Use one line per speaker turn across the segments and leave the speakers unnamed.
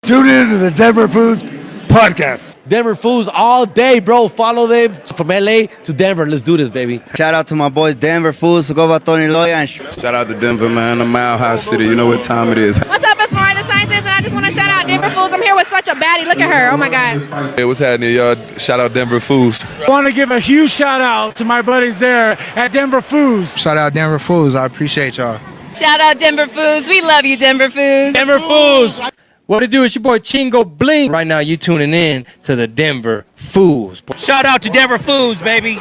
Tune in to the Denver Foos podcast.
Denver Foos all day, bro. Follow them from LA to Denver. Let's do this, baby.
Shout out to my boys, Denver Foos, Gova Tony Loya. And
shout out to Denver, man. The Mile High City. You know what time it is.
What's up? It's Mariah the Scientist, and I just want to shout out Denver Foos. I'm here with such a baddie. Look at her. Oh, my God.
Hey, what's happening, y'all? Shout out Denver Foos.
I want to give a huge shout out to my buddies there at Denver Foos.
Shout out Denver Foos. I appreciate y'all.
Shout out Denver Foos. We love you, Denver Foos.
Denver Foos. What it do? It's your boy Chingo Bling. Right now, you tuning in to the Denver Foos.
Shout out to Denver Foos, baby.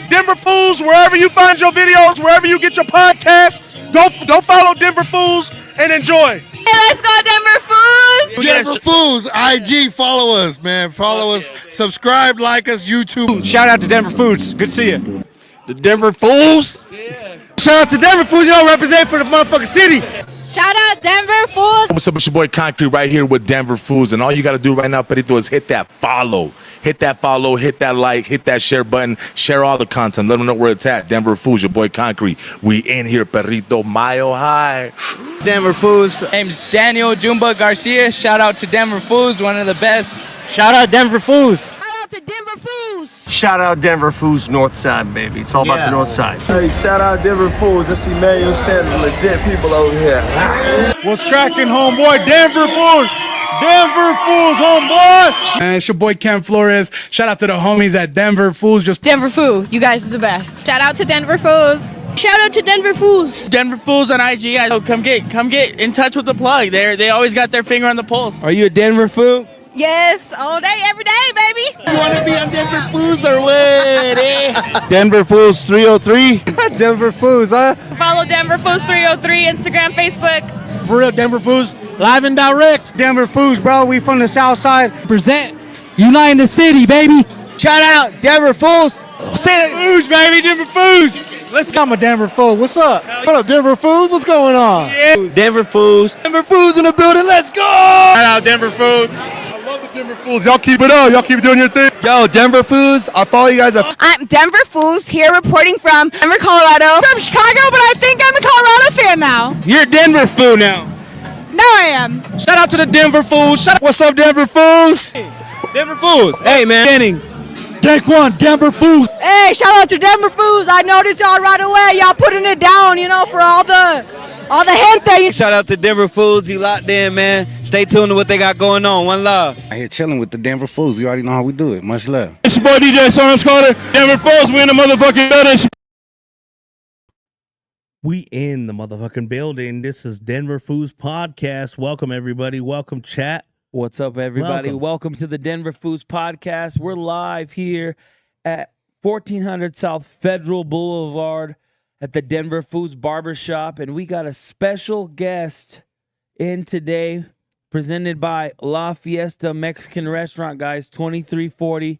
Denver Foos, wherever you find your videos, wherever you get your podcasts, go follow Denver Foos and enjoy.
Hey, let's go, Denver Foos.
Denver Foos, IG, follow us, man. Follow us, subscribe, like us, YouTube.
Shout out to Denver Foos. Good to see you.
The Denver Foos.
Yeah. Shout out to Denver Foos. You know, represent for the motherfucking city.
Shout out Denver Foos.
What's up, it's your boy Concrete right here with Denver Foos. And all you got to do right now, Perito, is hit that follow. Hit that follow, hit that like, hit that share button. Share all the content. Let them know where it's at. Denver Foos, your boy Concrete. We in here, Perito, mile high.
Denver Foos. Name's Daniel Jumba Garcia. Shout out to Denver Foos, one of the best. Shout out Denver Foos.
Shout out to Denver Foos.
Shout out Denver Foos, North Side, baby. It's all about the North Side.
Hey, shout out Denver Foos. That's Emmanuel Sanders, legit people over here.
What's cracking, homeboy? Denver Foos. Denver Foos, homeboy. And it's your boy Ken Flores. Shout out to the homies at Denver Foos.
Denver Foo, you guys are the best. Shout out to Denver Foos. Shout out to Denver Foos.
Denver Foos on IG. Come get in touch with the plug. They always got their finger on the pulse. Are you a Denver Foo?
Yes, all day, every day, baby.
You want to be on Denver Foos or what? Eh?
Denver Foos 303.
Denver Foos, huh?
Follow Denver Foos 303, Instagram, Facebook.
For real, Denver Foos, live and direct. Denver Foos, bro. We from the South Side.
Present. Uniting the city, baby.
Shout out Denver Foos. Say it, Foos, baby. Denver Foos. Let's go, my Denver Foos. What's up?
What up, Denver Foos? What's going on?
Yeah.
Denver Foos.
Denver Foos in the building. Let's go. Shout
out Denver Foos. I love the Denver Foos. Y'all keep it up. Y'all keep doing your thing.
yo, Denver Foos, I follow you guys.
I'm Denver Foos here reporting from Denver, Colorado. From Chicago, but I think I'm a Colorado fan now.
You're a Denver Foo now.
No, I am.
Shout out to the Denver Foos. What's up, Denver Foos?
Denver Foos. Hey, man.
Take one, Denver Foos.
Hey, shout out to Denver Foos. I noticed y'all right away. Y'all putting it down, you know, for all the gente.
Shout out to Denver Foos. You locked in, man. Stay tuned to what they got going on. One love.
I here chilling with the Denver Foos. You already know how we do it. Much love.
It's your boy DJ Sarms Carter. Denver Foos, we in the motherfucking building.
We in the motherfucking building. This is Denver Foos Podcast. Welcome, everybody. Welcome, chat.
What's up, everybody? Welcome to the Denver Foos Podcast. We're live here at 1400 South Federal Boulevard at the Denver Foos Barbershop, and we got a special guest in today presented by La Fiesta Mexican Restaurant, guys, 2340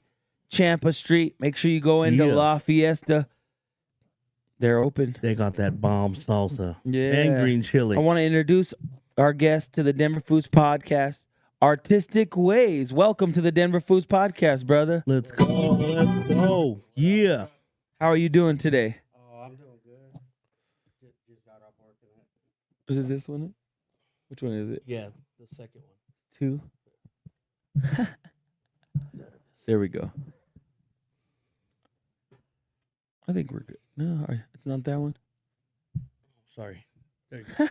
Champa Street. Make sure you go into La Fiesta. They're open.
They got that bomb salsa
and
green chili.
I want to introduce our guest to the Denver Foos Podcast, Artistik Wayz. Welcome to the Denver Foos Podcast, brother.
Let's go. Let's go. Yeah.
How are you doing today?
Oh, I'm doing good. Just got off work.
Is this one? Which one is it?
Yeah, the second one.
2. There we go. I think we're good. No, it's not that one.
Sorry. There you go.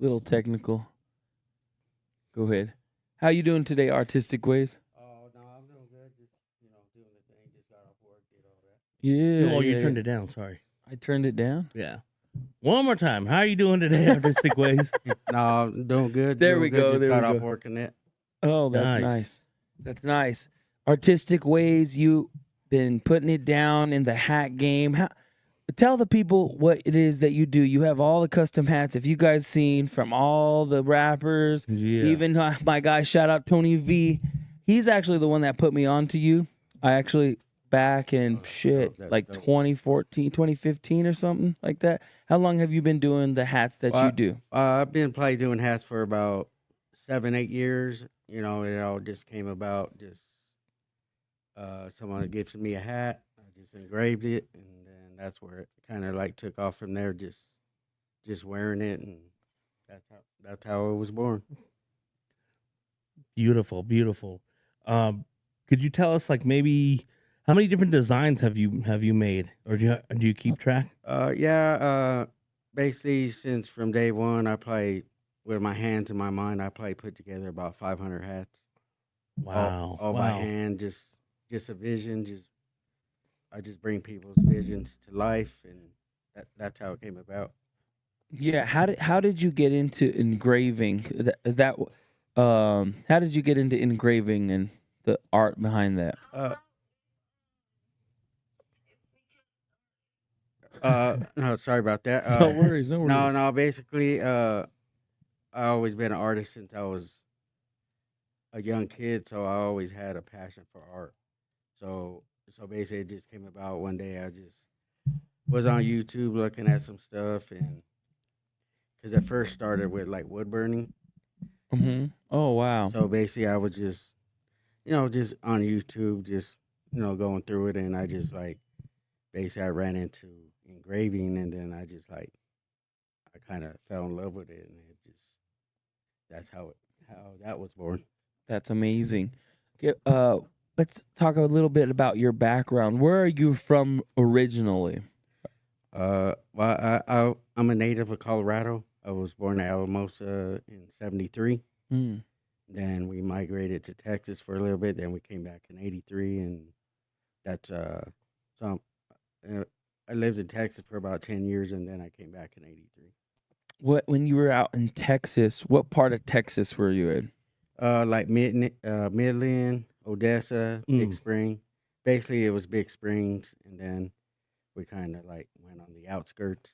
Little technical. Go ahead. How you doing today, Artistik Wayz?
Oh, no, I'm doing good. Just, doing the thing. Just got off work, did all that.
Yeah.
Oh, you turned it down. Sorry.
I turned it down?
Yeah. One more time. How are you doing today, Artistik Wayz?
No, I'm doing good.
There we go.
Just
there
got
we
off
go.
work and that.
Oh, that's nice. That's nice. Artistik Wayz, you been putting it down in the hat game. Tell the people what it is that you do. You have all the custom hats. If you guys seen from all the rappers, even my guy, shout out Tony V. He's actually the one that put me on to you. I actually back in 2014, 2015 or something like that. How long have you been doing the hats that you do?
I've been probably doing hats for about 7-8 years. It all just came about. Someone gives me a hat. I just engraved it, and then that's where it kind of like took off from there. Just wearing it, and that's how it was born.
Beautiful, beautiful. Could you tell us like maybe how many different designs have you made, or do you keep track?
Yeah. Basically, since from day one, I probably with my hands and my mind, I probably put together about 500 hats.
Wow,
All by
wow.
hand, just a vision. I just bring people's visions to life, and that's how it came about.
Yeah, how did you get into engraving? Is that how did you get into engraving and the art behind that?
No, sorry about that.
No worries, no
No,
worries.
no. Basically, I always been an artist since I was a young kid, so I always had a passion for art. So basically, it just came about one day. I just was on YouTube looking at some stuff, and because it first started with like wood burning.
Oh wow.
So basically, I was just just on YouTube, just going through it, and I just like basically I ran into engraving, and then I just like I kind of fell in love with it, and it just that's how that was born.
That's amazing. Let's talk a little bit about your background. Where are you from originally?
Well, I'm a native of Colorado. I was born in Alamosa in '73.
Mm.
Then we migrated to Texas for a little bit. Then we came back in '83, and that's so I lived in Texas for about 10 years, and then I came back in '83.
When you were out in Texas, what part of Texas were you in?
Like Midland, Odessa, Big
Mm.
Spring. Basically, it was Big Springs, and then we kind of like went on the outskirts.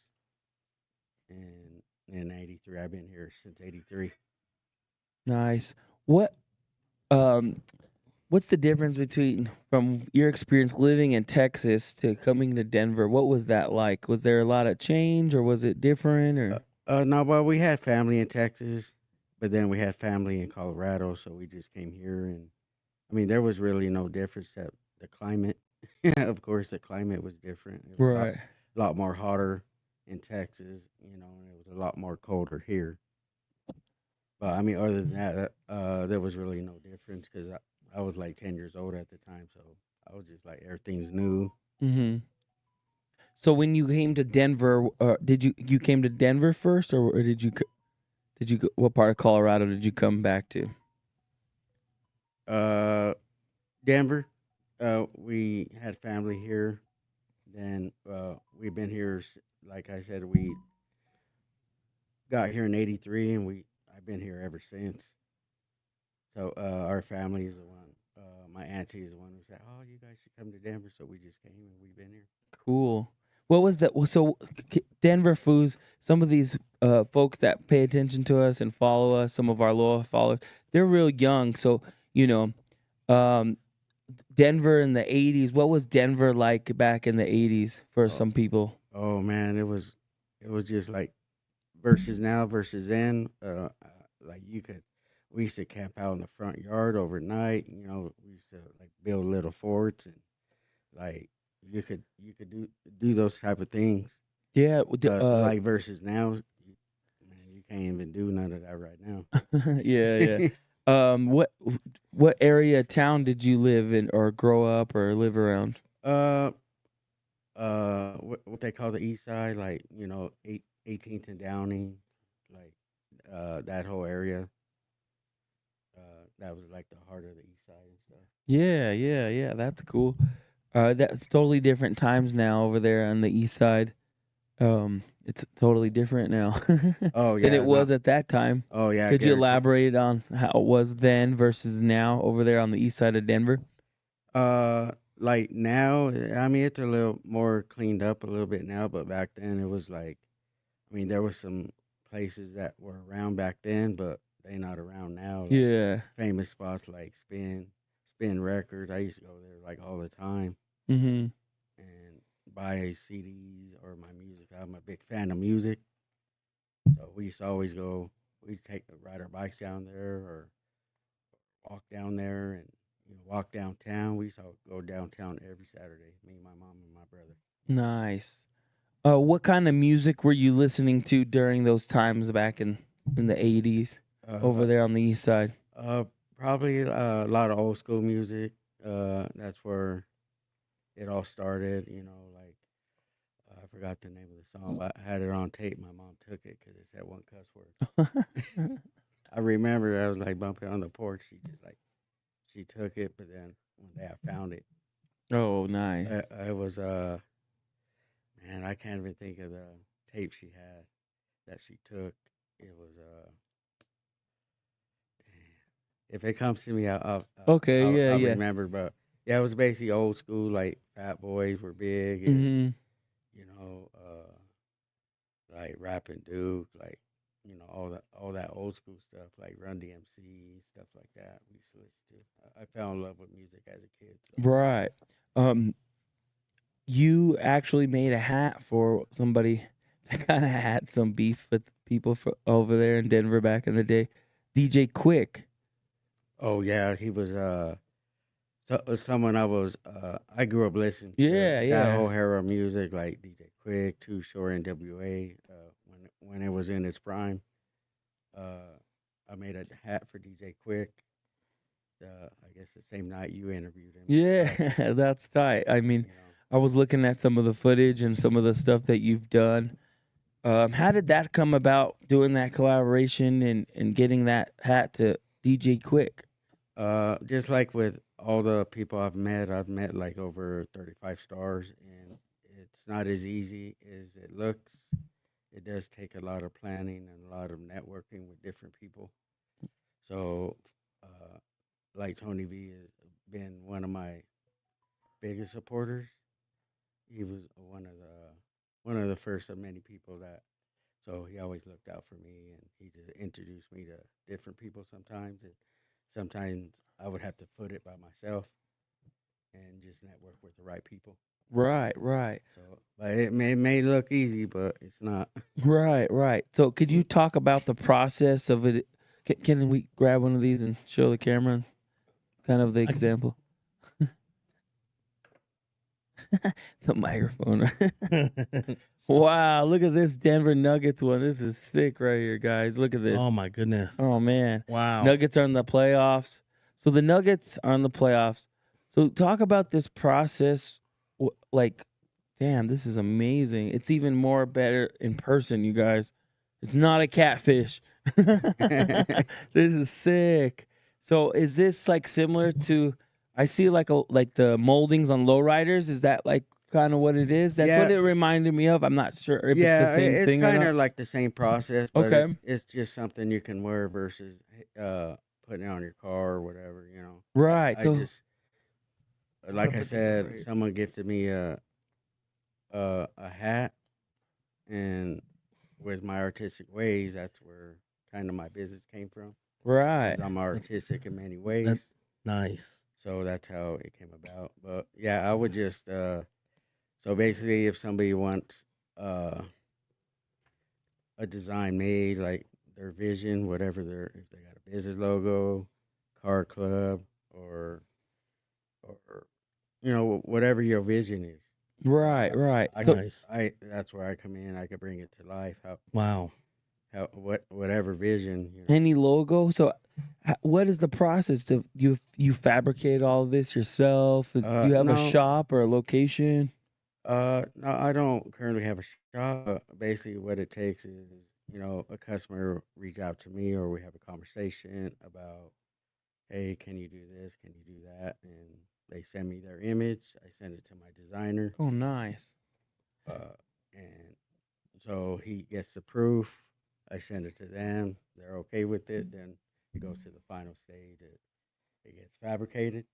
And in '83, I've been here since '83.
Nice. What what's the difference between from your experience living in Texas to coming to Denver? What was that like? Was there a lot of change or was it different or
No, well, we had family in Texas, but then we had family in Colorado, so we just came here, and I mean, there was really no difference except the climate. Of course, the climate was different. It was
right?
a lot more hotter in Texas, and it was a lot more colder here. But I mean, other than that, there was really no difference because I was like 10 years old at the time, so I was just like everything's new.
Mhm. So when you came to Denver, did you came to Denver first or did you go, what part of Colorado did you come back to?
Denver, we had family here. Then we've been here, like I said, we got here in '83, and I've been here ever since. So our family is the one. My auntie is the one who said, "Oh, you guys should come to Denver." So we just came, and we've been here.
Cool. What was that? So Denver Foos, some of these folks that pay attention to us and follow us, some of our loyal followers, they're real young. So, um, Denver in the 80s, what was Denver like back in the 80s for some people?
Oh man, it was just like versus now versus then. Like we used to camp out in the front yard overnight. We used to like build little forts, and like you could do those type of things.
Yeah.
Like versus now, man, you can't even do none of that right now.
Yeah, yeah. What area of town did you live in or grow up or live around?
What they call the East Side, like 18th and Downing, like that whole area. That was like the heart of the East Side and stuff.
Yeah, yeah, yeah. That's cool. That's totally different times now over there on the east side. It's totally different now
Oh
than
yeah,
it was at that time.
oh yeah,
Could you
guarantee.
elaborate on how it was then versus now over there on the east side of Denver?
Like now, I mean, it's a little more cleaned up a little bit now, but back then it was like, I mean, there was some places that were around back then, but they not around now. Like
Yeah.
famous spots like Spin Records. I used to go there like all the time
Mm-hmm.
and buy CDs or my music. I'm a big fan of music, so we used to always go. We'd ride our bikes down there or walk down there and walk downtown. We used to go downtown every Saturday. Me, my mom, and my brother.
Nice. What kind of music were you listening to during those times back in the 80s over
Uh,
there on the east side?
Probably a lot of old school music. That's where it all started. You know, like I forgot the name of the song, but I had it on tape. My mom took it because it said one cuss word. I remember I was like bumping on the porch. She took it, but then one day I found it.
Oh, nice.
It was man, I can't even think of the tape she had that she took. It was if it comes to me,
Okay,
I'll
yeah.
remember. But yeah, it was basically old school. Like Fat Boys were big, and
Mm-hmm.
you know, like Rapping Duke, like you know all that old school stuff, like Run DMC stuff like that. We used to listen to. I fell in love with music as a kid. So.
Right. You actually made a hat for somebody that kind of had some beef with people over there in Denver back in the day. DJ Quick.
Oh yeah, he was someone I grew up listening to.
Yeah,
That whole era of music, like DJ Quick, Too Short, NWA, when it was in its prime. I made a hat for DJ Quick. I guess the same night you interviewed him.
Yeah, that's tight. I mean,
You know.
I was looking at some of the footage and some of the stuff that you've done. How did that come about, doing that collaboration and getting that hat to DJ Quick?
Just like with all the people I've met like over 35 stars, and it's not as easy as it looks. It does take a lot of planning and a lot of networking with different people. So, like Tony V has been one of my biggest supporters. He was one of the first of many people that. So he always looked out for me, and he just introduced me to different people sometimes. And sometimes I would have to foot it by myself and just network with the right people.
Right.
So, but it may look easy, but it's not.
Right. So could you talk about the process of it? Can we grab one of these and show the camera kind of the example? The microphone. Wow, look at this Denver Nuggets one. This is sick right here, guys. Look at this.
Oh my goodness.
Oh man.
Wow.
Nuggets are in the playoffs. So the Nuggets are in the playoffs. So talk about this process. Like, damn, this is amazing. It's even more better in person, you guys. It's not a catfish. This is sick. So is this like similar to? I see like the moldings on lowriders. Is that like kind of what it is? That's what it reminded me of. I'm not sure if it's the same thing.
It's kind of like the same process, but
Okay.
it's just something you can wear versus putting it on your car or whatever, you know.
Right.
I
So
just like I said, someone gifted me a hat, and with my artistic ways, that's where kind of my business came from.
right.
'Cause I'm artistic in many ways.
That's nice.
So that's how it came about. But yeah, I would just so basically if somebody wants a design made, like their vision, whatever if they got a business logo, car club, or you know, whatever your vision is.
Right.
Nice.
That's where I come in. I could bring it to life.
Wow.
Whatever vision. You know.
Any logo? So, what is the process? Do you fabricate all of this yourself? Do you have a
No.
shop or a location?
No, I don't currently have a shop. Basically, what it takes is, you know, a customer reach out to me, or we have a conversation about, hey, can you do this? Can you do that? And they send me their image. I send it to my designer,
Oh, nice.
and so he gets the proof. I send it to them. They're okay with it. Then it goes to the final stage. It gets fabricated.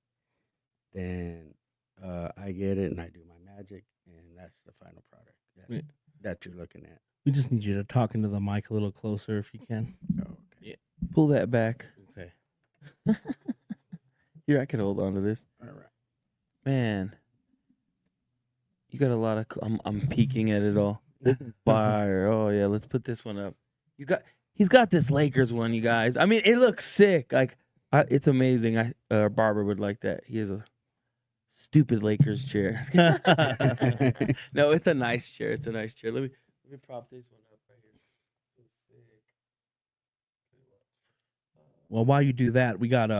Then I get it and I do my magic, and that's the final product
Yeah.
that you're looking at.
We just need you to talk into the mic a little closer if you can.
Oh, okay.
Pull that back.
Okay.
Here, I can hold on to this.
All right.
Man, you got a lot of. I'm peeking at it all. Fire. Oh yeah, let's put this one up. He's got this Lakers one, you guys. I mean, it looks sick. Like, it's amazing. Barber would like that. He has a stupid Lakers chair. No, it's a nice chair. It's a nice chair. Let me prop this one up right here. It's sick.
Well, while you do that, we got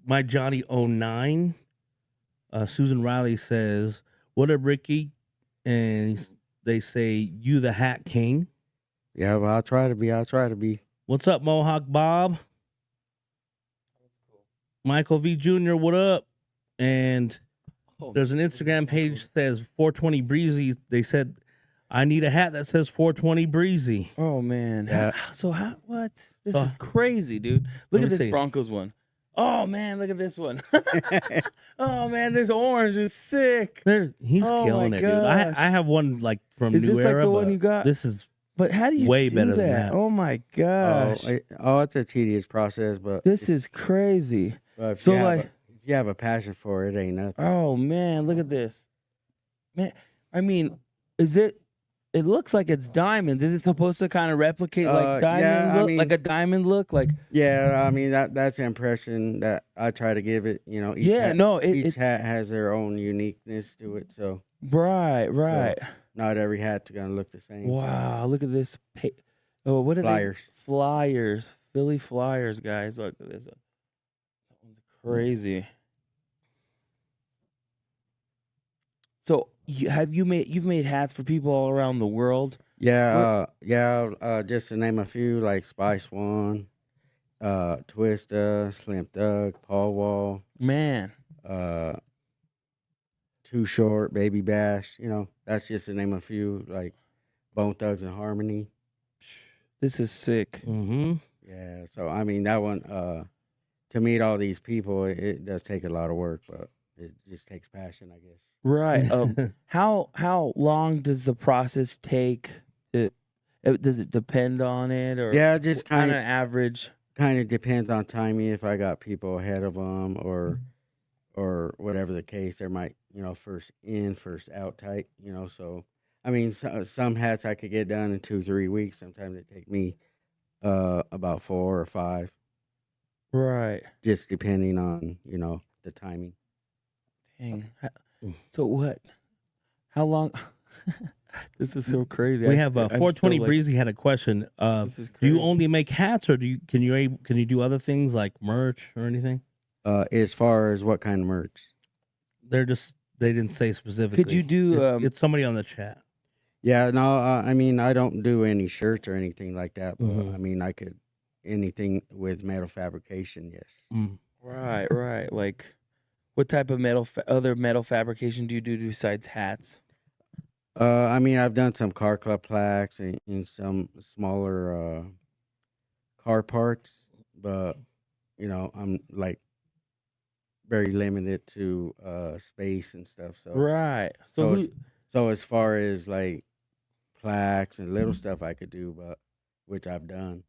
my Johnny 09. Susan Riley says, "What up, Ricky?" And they say, "You the Hat King."
Yeah, well, I'll try to be. I'll try to be.
What's up, Mohawk Bob? Michael V. Jr., what up? And there's an Instagram page that says 420 Breezy. They said, "I need a hat that says 420 Breezy."
Oh man.
Yeah.
What? This is crazy, dude. Look
Let
at
me
this
see.
Broncos one. Oh man, look at this one. Oh man, this orange is sick.
He's
Oh,
killing
my
it, dude.
gosh.
I have one like from
Is
New
this
Era.
like the one
but
you got?
This is
But how do you
way
do
better
that?
than that.
Oh my gosh.
It's a tedious process, but
This is crazy.
if
So
you have
like,
if you have a passion for it, ain't nothing.
oh man, look at this. Man, I mean, is it? It looks like it's diamonds. Is it supposed to kind of replicate like diamond
yeah, I
look,
mean-
like a diamond look? Like
Yeah, I mean that's the impression that I try to give it. You know, each
Yeah,
hat,
no,
each hat has their own uniqueness to it. So
right.
not every hat's gonna look the same. so-
Wow, look at this. Oh, what are
Flyers.
they? Flyers. Philly Flyers, guys. Look at this one. That one's crazy. So, you've made hats for people all around the world?
Yeah, just to name a few, like Spice One, Twista, Slim Thug, Paul Wall,
Man.
Too Short, Baby Bash. You know, that's just to name a few, like Bone Thugs and Harmony.
This is sick.
Mm-hmm.
Yeah, so I mean that one. To meet all these people, it does take a lot of work, but it just takes passion, I guess.
Right. How long does the process take? Does it depend on it, or
Yeah, just
on
kind
an
of
average?
kind of depends on timing. If I got people ahead of them, or whatever the case, there might first in, first out type. So I mean, some hats I could get done in 2-3 weeks. Sometimes it take me about 4 or 5,
Right.
just depending on the timing.
Dang. So what? How long? This is so crazy.
We
I
have
s- I'm
420
still, like,
Breezy had a question.
This is
Do you
crazy.
only make hats, or can you do other things like merch or anything?
As far as what kind of merch?
They didn't say specifically.
you do,
It's somebody on the chat.
Yeah, no, I mean, I don't do any shirts or anything like that, but
Mhm.
I mean, I could anything with metal fabrication, yes.
Right. Like, what type of other metal fabrication do you do besides hats?
I mean, I've done some car club plaques and some smaller car parts, but I'm like very limited to space and stuff. So
Right.
so
So
as, so as far as like plaques and little stuff I could do, but which I've done.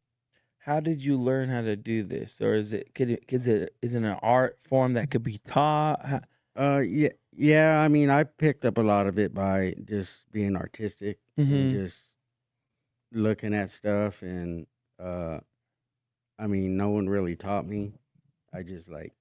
how did you learn how to do this, or is it an art form that could be taught?
Yeah. I mean, I picked up a lot of it by just being artistic
Mhm.
and just looking at stuff, and I mean, no one really taught me. I just like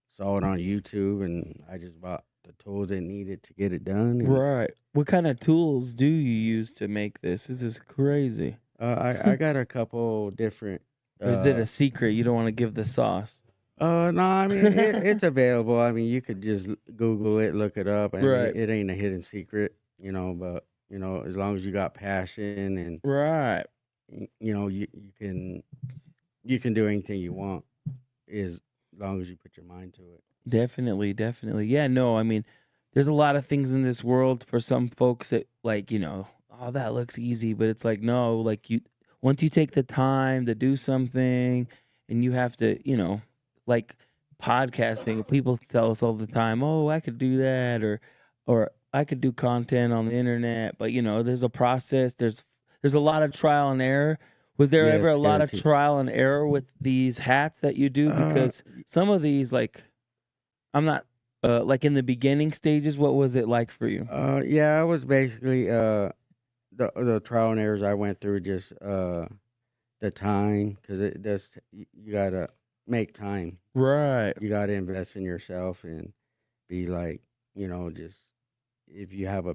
saw it on YouTube, and I just bought the tools it needed to get it done. And,
Right. What kind of tools do you use to make this? This is crazy.
I got a couple different.
Or is it a secret? You don't want to give the sauce.
No, I mean it's available. I mean, you could just Google it, look it up, and
Right.
it ain't a hidden secret, But as long as you got passion and
Right.
you can do anything you want, as long as you put your mind to it.
Definitely. Yeah, no, I mean, there's a lot of things in this world for some folks that like, oh, that looks easy, but it's like, no, like once you take the time to do something and you have to, like podcasting, people tell us all the time, oh, I could do that, or I could do content on the internet, but there's a process, there's a lot of trial and error. Was there
Yes,
ever a lot of
guaranteed.
trial and error with these hats that you do? Because some of these, like, I'm not like in the beginning stages. What was it like for you?
Yeah, I was basically the trial and errors I went through, just the time, because it does you gotta make time.
Right.
You gotta invest in yourself and be like, just if you have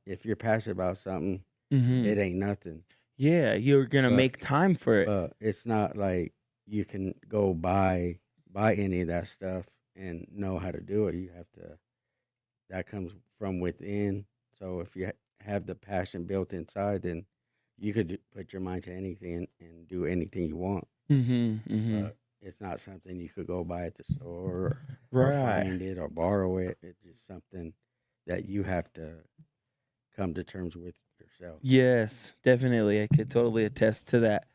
if you're passionate about something,
Mhm.
it ain't nothing.
Yeah, you're gonna
But
make time for it.
But it's not like you can go buy any of that stuff and know how to do it. You have to. That comes from within. So if you have the passion built inside, then you could put your mind to anything and do anything you want. But it's not something you could go buy at the store or
Right.
find it or borrow it. It's just something that you have to come to terms with yourself.
Yes, definitely. I could totally attest to that.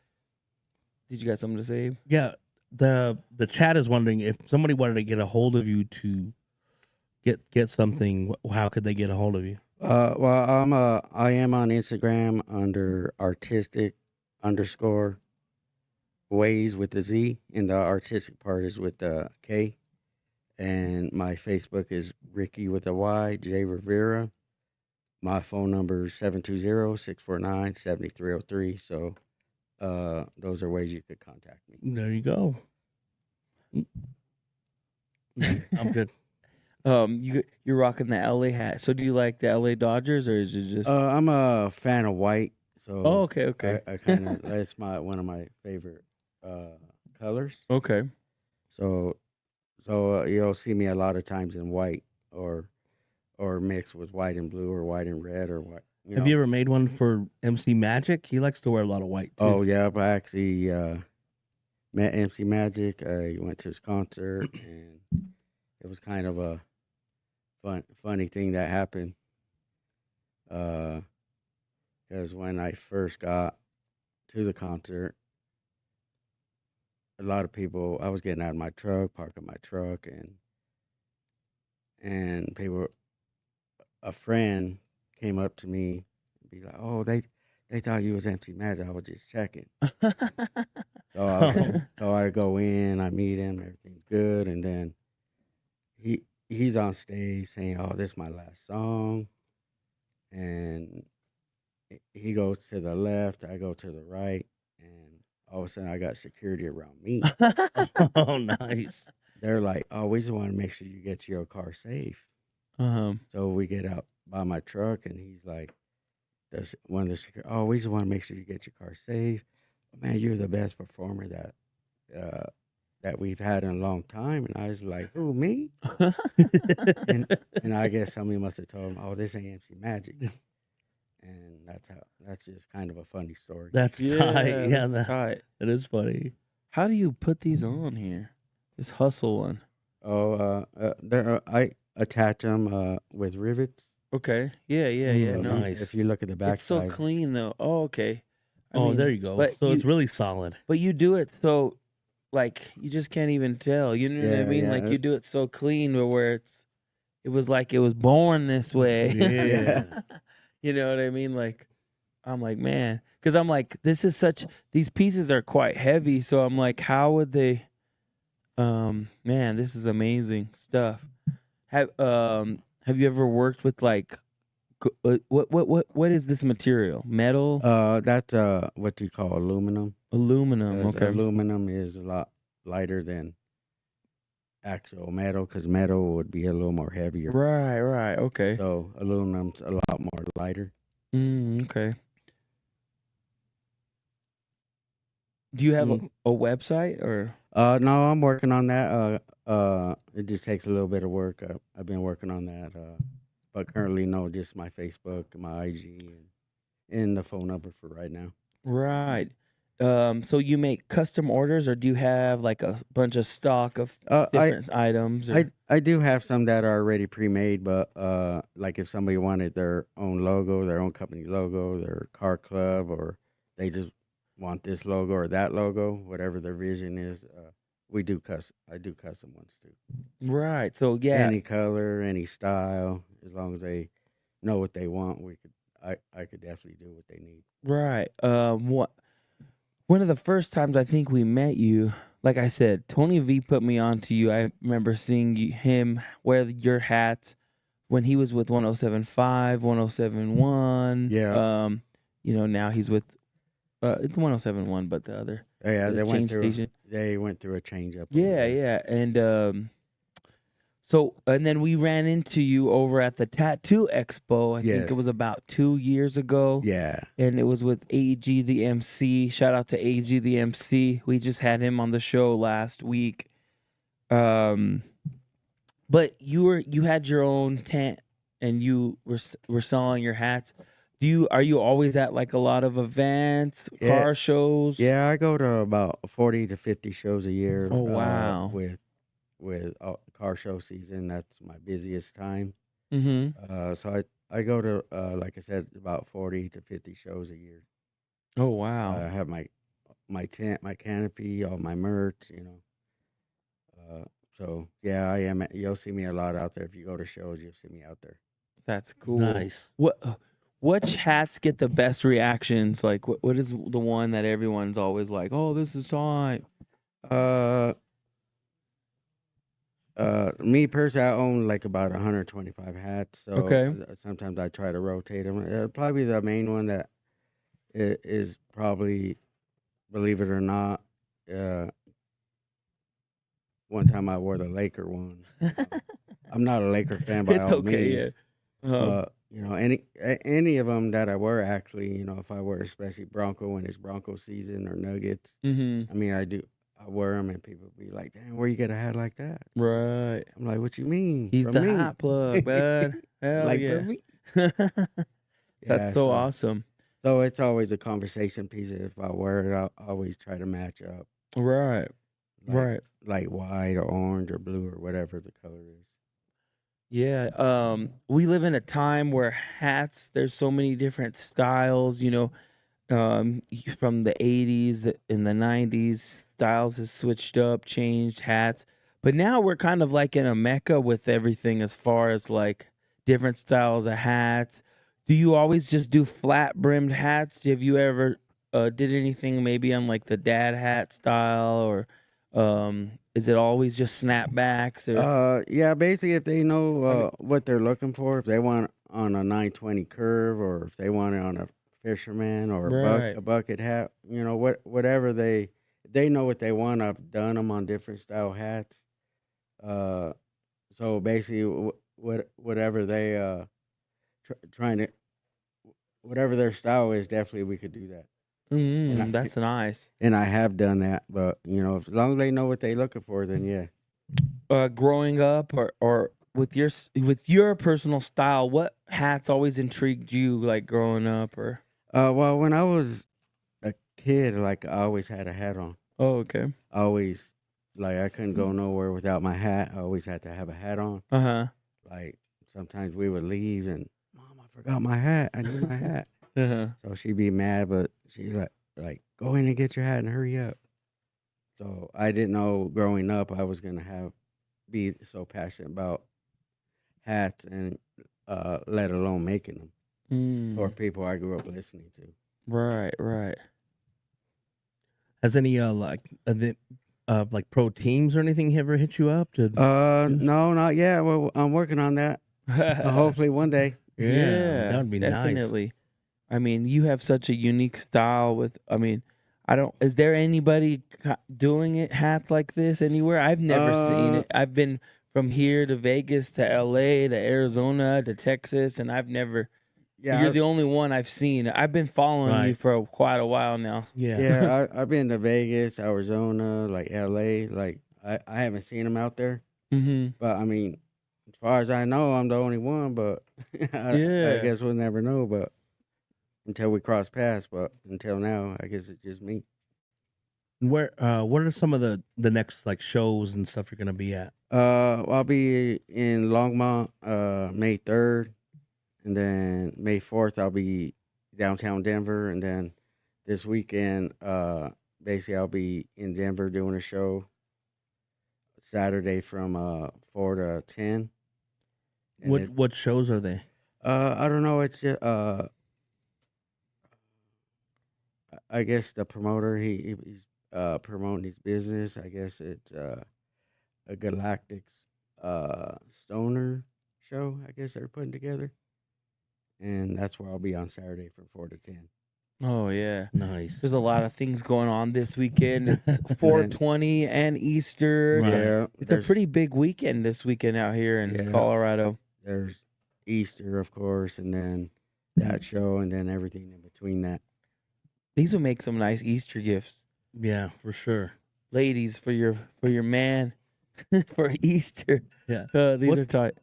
Did you got something to say?
Yeah, the chat is wondering if somebody wanted to get a hold of you to get something. How could they get a hold of you?
Well, I am on Instagram under artistic _ Wayz with the Z, and the artistic part is with the K. And my Facebook is Ricky with a Y, J Rivera. My phone number is 720-649-7303. So those are ways you could contact me.
There you go. I'm good.
You're rocking the LA hat. So do you like the LA Dodgers, or is it just?
I'm a fan of white. So
Oh, okay.
I kind of that's one of my favorite colors.
Okay.
So you'll see me a lot of times in white or mixed with white and blue or white and red or what.
Have you ever made one for MC Magic? He likes to wear a lot of white too.
Oh yeah, but I actually met MC Magic. I went to his concert, and it was kind of a funny thing that happened. Because when I first got to the concert, a lot of people, I was getting out of my truck, parking my truck, and people, a friend came up to me and be like, "Oh, they thought you was MC Magic. I was just checking." So I go in, I meet him, everything's good, and then he's on stage saying, "Oh, this is my last song," and he goes to the left, I go to the right, and all of a sudden I got security around me.
Oh, nice.
They're like, "Oh, we just want to make sure you get to your car safe." So we get out by my truck, and he's like, "Does one of the security? Oh, we just want to make sure you get your car safe. Man, you're the best performer that we've had in a long time." And I was like, "Who, me?" and I guess somebody must have told him, "Oh, this ain't MC Magic." And that's just kind of a funny story.
That's tight. Yeah,
that's tight.
It is funny.
How do you put these on here? This hustle one.
Oh, I attach them with rivets.
Okay. Yeah.
Nice.
If you look at the back
It's so
side.
clean though. Oh, okay. I
Oh,
mean,
there you go.
but
So it's
you-
really solid.
But you do it so, like, you just can't even tell. You know what I
Yeah,
mean?
yeah.
Like, you do it so clean, but where it was like it was born this way.
Yeah.
You know what I mean? Like, I'm like, man, because I'm like, these pieces are quite heavy. So I'm like, how would they? Man, this is amazing stuff. Have you ever worked with like, what is this material? Metal?
That's what you call aluminum.
Aluminum.
'Cause
Okay.
aluminum is a lot lighter than actual metal, because metal would be a little more heavier.
Right. Okay.
So aluminum's a lot more lighter.
Okay. Do you have a website or?
No, I'm working on that. It just takes a little bit of work. I've been working on that. But currently, no, just my Facebook, my IG, and the phone number for right now.
Right. So you make custom orders, or do you have like a bunch of stock of different items? Or?
I do have some that are already pre-made, but like if somebody wanted their own logo, their own company logo, their car club, or they just want this logo or that logo, whatever their vision is, I do custom ones too.
Right. So yeah.
Any color, any style, as long as they know what they want, I could definitely do what they need.
Right. One of the first times I think we met you, like I said, Tony V put me on to you. I remember seeing him wear your hat when he was with 107.5, 107.1.
Yeah.
Now he's with it's 107.1, but the other.
Yeah,
so
they
it's
went
changed
through.
station.
They went through a change up.
Yeah, and So, and then we ran into you over at the Tattoo Expo. I think it
Yes.
was about 2 years ago.
Yeah.
And it was with AG the MC. Shout out to AG the MC. We just had him on the show last week. But you had your own tent and you were selling your hats. Are you always at like a lot of events,
Yeah.
car shows?
Yeah, I go to about 40 to 50 shows a year.
Oh, wow.
With car show season, that's my busiest time.
Mm-hmm.
So I go to like I said, about 40 to 50 shows a year.
Oh, wow.
I have my tent, my canopy, all my merch, So yeah, I am. You'll see me a lot out there. If you go to shows, you'll see me out there.
That's cool.
Nice.
Which hats get the best reactions? Like, what is the one that everyone's always like, oh, this is time?
Me personally, I own like about 125 hats. So
Okay.
sometimes I try to rotate them. Probably the main one that is probably, believe it or not, one time I wore the Laker one. I'm not a Laker fan by
It's
all
okay, yeah.
means.
Uh-huh.
Any of them that I wear, actually, if I wear especially Bronco when it's Bronco season or Nuggets,
Mhm.
I mean, I wear them and people be like, "Damn, where you get a hat like that?"
Right.
I'm like, "What you mean?"
He's
From
the
me.
hot plug, bud. Hell
Like
yeah.
from me.
That's
Yeah,
so awesome.
So it's always a conversation piece. If I wear it, I'll always try to match up.
Right.
Like,
Right.
Like white or orange or blue or whatever the color is.
Yeah, we live in a time where hats, there's so many different styles, from the 80s and the 90s, styles has switched up, changed hats. But now we're kind of like in a mecca with everything as far as like different styles of hats. Do you always just do flat brimmed hats? Have you ever did anything maybe on like the dad hat style, or is it always just snapbacks or
Yeah, basically, if they know what they're looking for, if they want on a 920 curve, or if they want it on a fisherman or
Right.
a bucket hat, whatever they know what they want. I've done them on different style hats. So basically, whatever they trying to, whatever their style is, definitely we could do that.
That's nice.
And I have done that, but as long as they know what they're looking for, then yeah.
Growing up or with your personal style, what hats always intrigued you like growing up or
Well, when I was a kid, like I always had a hat on.
Oh, okay.
Always, like I couldn't go nowhere without my hat. I always had to have a hat on.
Uh-huh.
Like sometimes we would leave and, Mom, I forgot my hat. I need my hat.
Uh-huh.
So she'd be mad, but she's like, go in and get your hat and hurry up. So I didn't know growing up I was gonna be so passionate about hats and let alone making them for people I grew up listening to.
Right, right.
Has any like pro teams or anything ever hit you up to?
No, not yet. Well, I'm working on that. Hopefully one day.
Yeah, that would be nice.
Definitely. I mean, you have such a unique style is there anybody doing hats like this anywhere? I've never seen it. I've been from here to Vegas to LA to Arizona to Texas, and you're the only one I've seen. I've been following you for quite a while now.
Yeah, I've been to Vegas, Arizona, like LA. Like I haven't seen them out there.
Mm-hmm.
But I mean, as far as I know, I'm the only one. But I guess we'll never know. But until we cross paths. But until now, I guess it's just me.
What are some of the next like shows and stuff you're gonna be at?
I'll be in Longmont, May 3rd, and then May 4th I'll be downtown Denver, and then this weekend, basically I'll be in Denver doing a show Saturday from 4 to 10. And
What shows are they?
I don't know. It's just I guess the promoter he's promoting his business. I guess it's a Galactic stoner show. I guess they're putting together, and that's where I'll be on Saturday from 4 to 10.
Oh yeah,
Nice.
there's a lot of things going on this weekend. It's 420 and Easter.
Right.
Yeah,
It's a
there's-
pretty big weekend this weekend out here in
Yeah.
Colorado.
There's Easter, of course, and then that show, and then everything in between that.
These would make some nice Easter gifts,
Yeah, for sure.
ladies, for your man for Easter.
Yeah.
These
What-
are tight.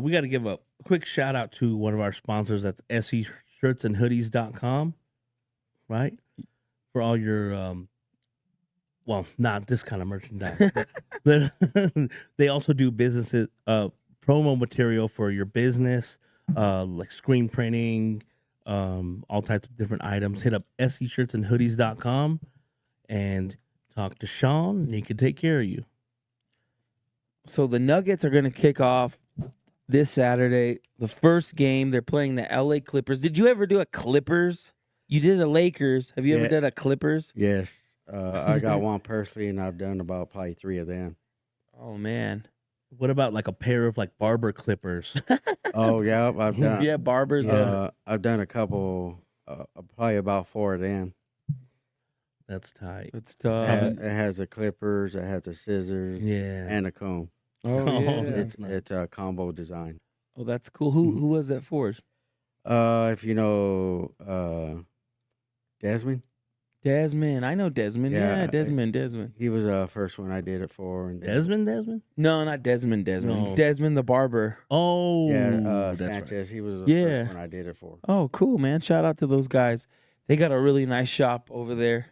We got to give a quick shout out to one of our sponsors. That's seshirtsandhoodies.com, right? For all your, well, not this kind of merchandise. but they also do businesses, promo material for your business, like screen printing, all types of different items. Hit up seshirtsandhoodies.com and talk to Sean, and he can take care of you.
So the Nuggets are going to kick off this Saturday. The first game, they're playing the LA Clippers. Did you ever do a Clippers? You did a Lakers. Have you ever
Yeah.
done a Clippers?
Yes, I got one personally, and I've done about probably 3 of them.
Oh man.
What about like a pair of like barber clippers?
Oh yeah, I've done.
Yeah, barbers.
I've done a couple, probably about 4 of them.
That's tight.
It's
It
tough.
has the clippers, it has the scissors,
Yeah.
and a comb.
Oh yeah.
That's nice.
It's a combo design.
Oh, that's cool. Who was that for?
If you know Desmond,
Desmond. I know Desmond.
Yeah,
Yeah, Desmond.
he was the first one I did it for. And then-
Desmond?
No, not Desmond.
No.
Desmond the barber.
Oh,
Yeah,
that's right.
Sanchez. He was the
Yeah.
first one I did it for.
Oh, cool, man. Shout out to those guys. They got a really nice shop over there.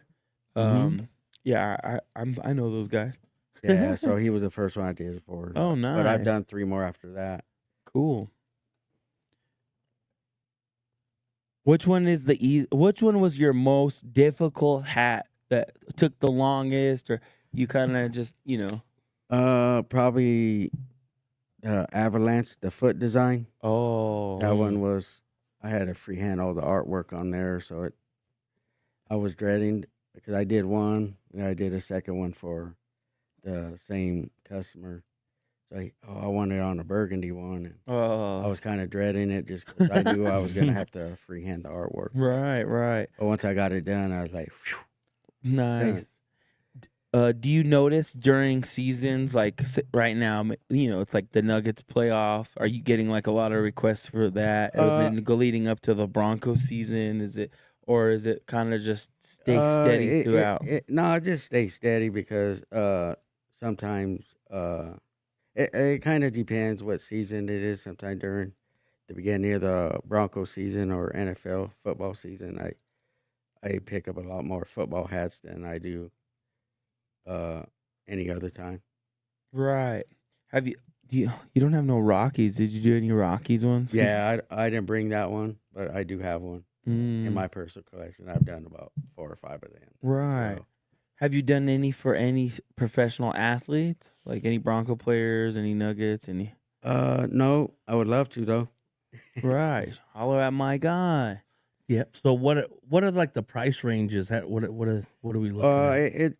Yeah, I know those guys.
Yeah, so he was the first one I did it for.
Oh,
But I've
nice.
done 3 more after that.
Cool. Which one is which one was your most difficult hat that took the longest, or you kind of just,
Probably Avalanche, the foot design.
Oh,
That one was, I had to freehand all the artwork on there, so I was dreading because I did one and I did a second one for the same customer. So I wanted it on a burgundy one, and I
Oh,
was kind of dreading it just because I knew I was gonna have to freehand the artwork.
right.
But once I got it done, I was like, phew.
Nice. Do you notice during seasons, like right now, it's like the Nuggets playoff? Are you getting like a lot of requests for that? And go leading up to the Broncos season, is it kind of just stay steady throughout?
No, I just stay steady because sometimes it kind of depends what season it is. Sometimes during the beginning of the Broncos season or NFL football season, I pick up a lot more football hats than I do any other time.
Right. You don't have no Rockies? Did you do any Rockies ones?
Yeah, I didn't bring that one, but I do have one in my personal collection. I've done about 4 or 5 of them.
Right.
So,
Have you done any for any professional athletes, like any Bronco players, any Nuggets, any?
no, I would love to though.
Right. Holler at my guy.
Yep. So what are like the price ranges? What are we looking at?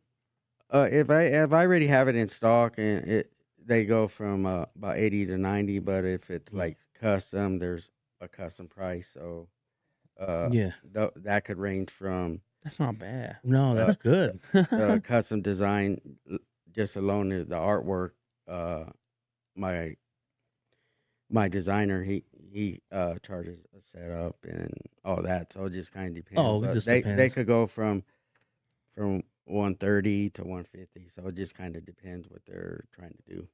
If I already have it in stock, and they go from about 80 to 90, but if it's like custom, there's a custom price. So
Yeah.
that could range from
That's not bad.
No, that's good.
custom design, just alone the artwork. My designer, he charges a setup and all that, so it just kind of depends.
Oh, it
But
just
they
depends.
could go from 130 to 150, so it just kind of depends what they're trying to do.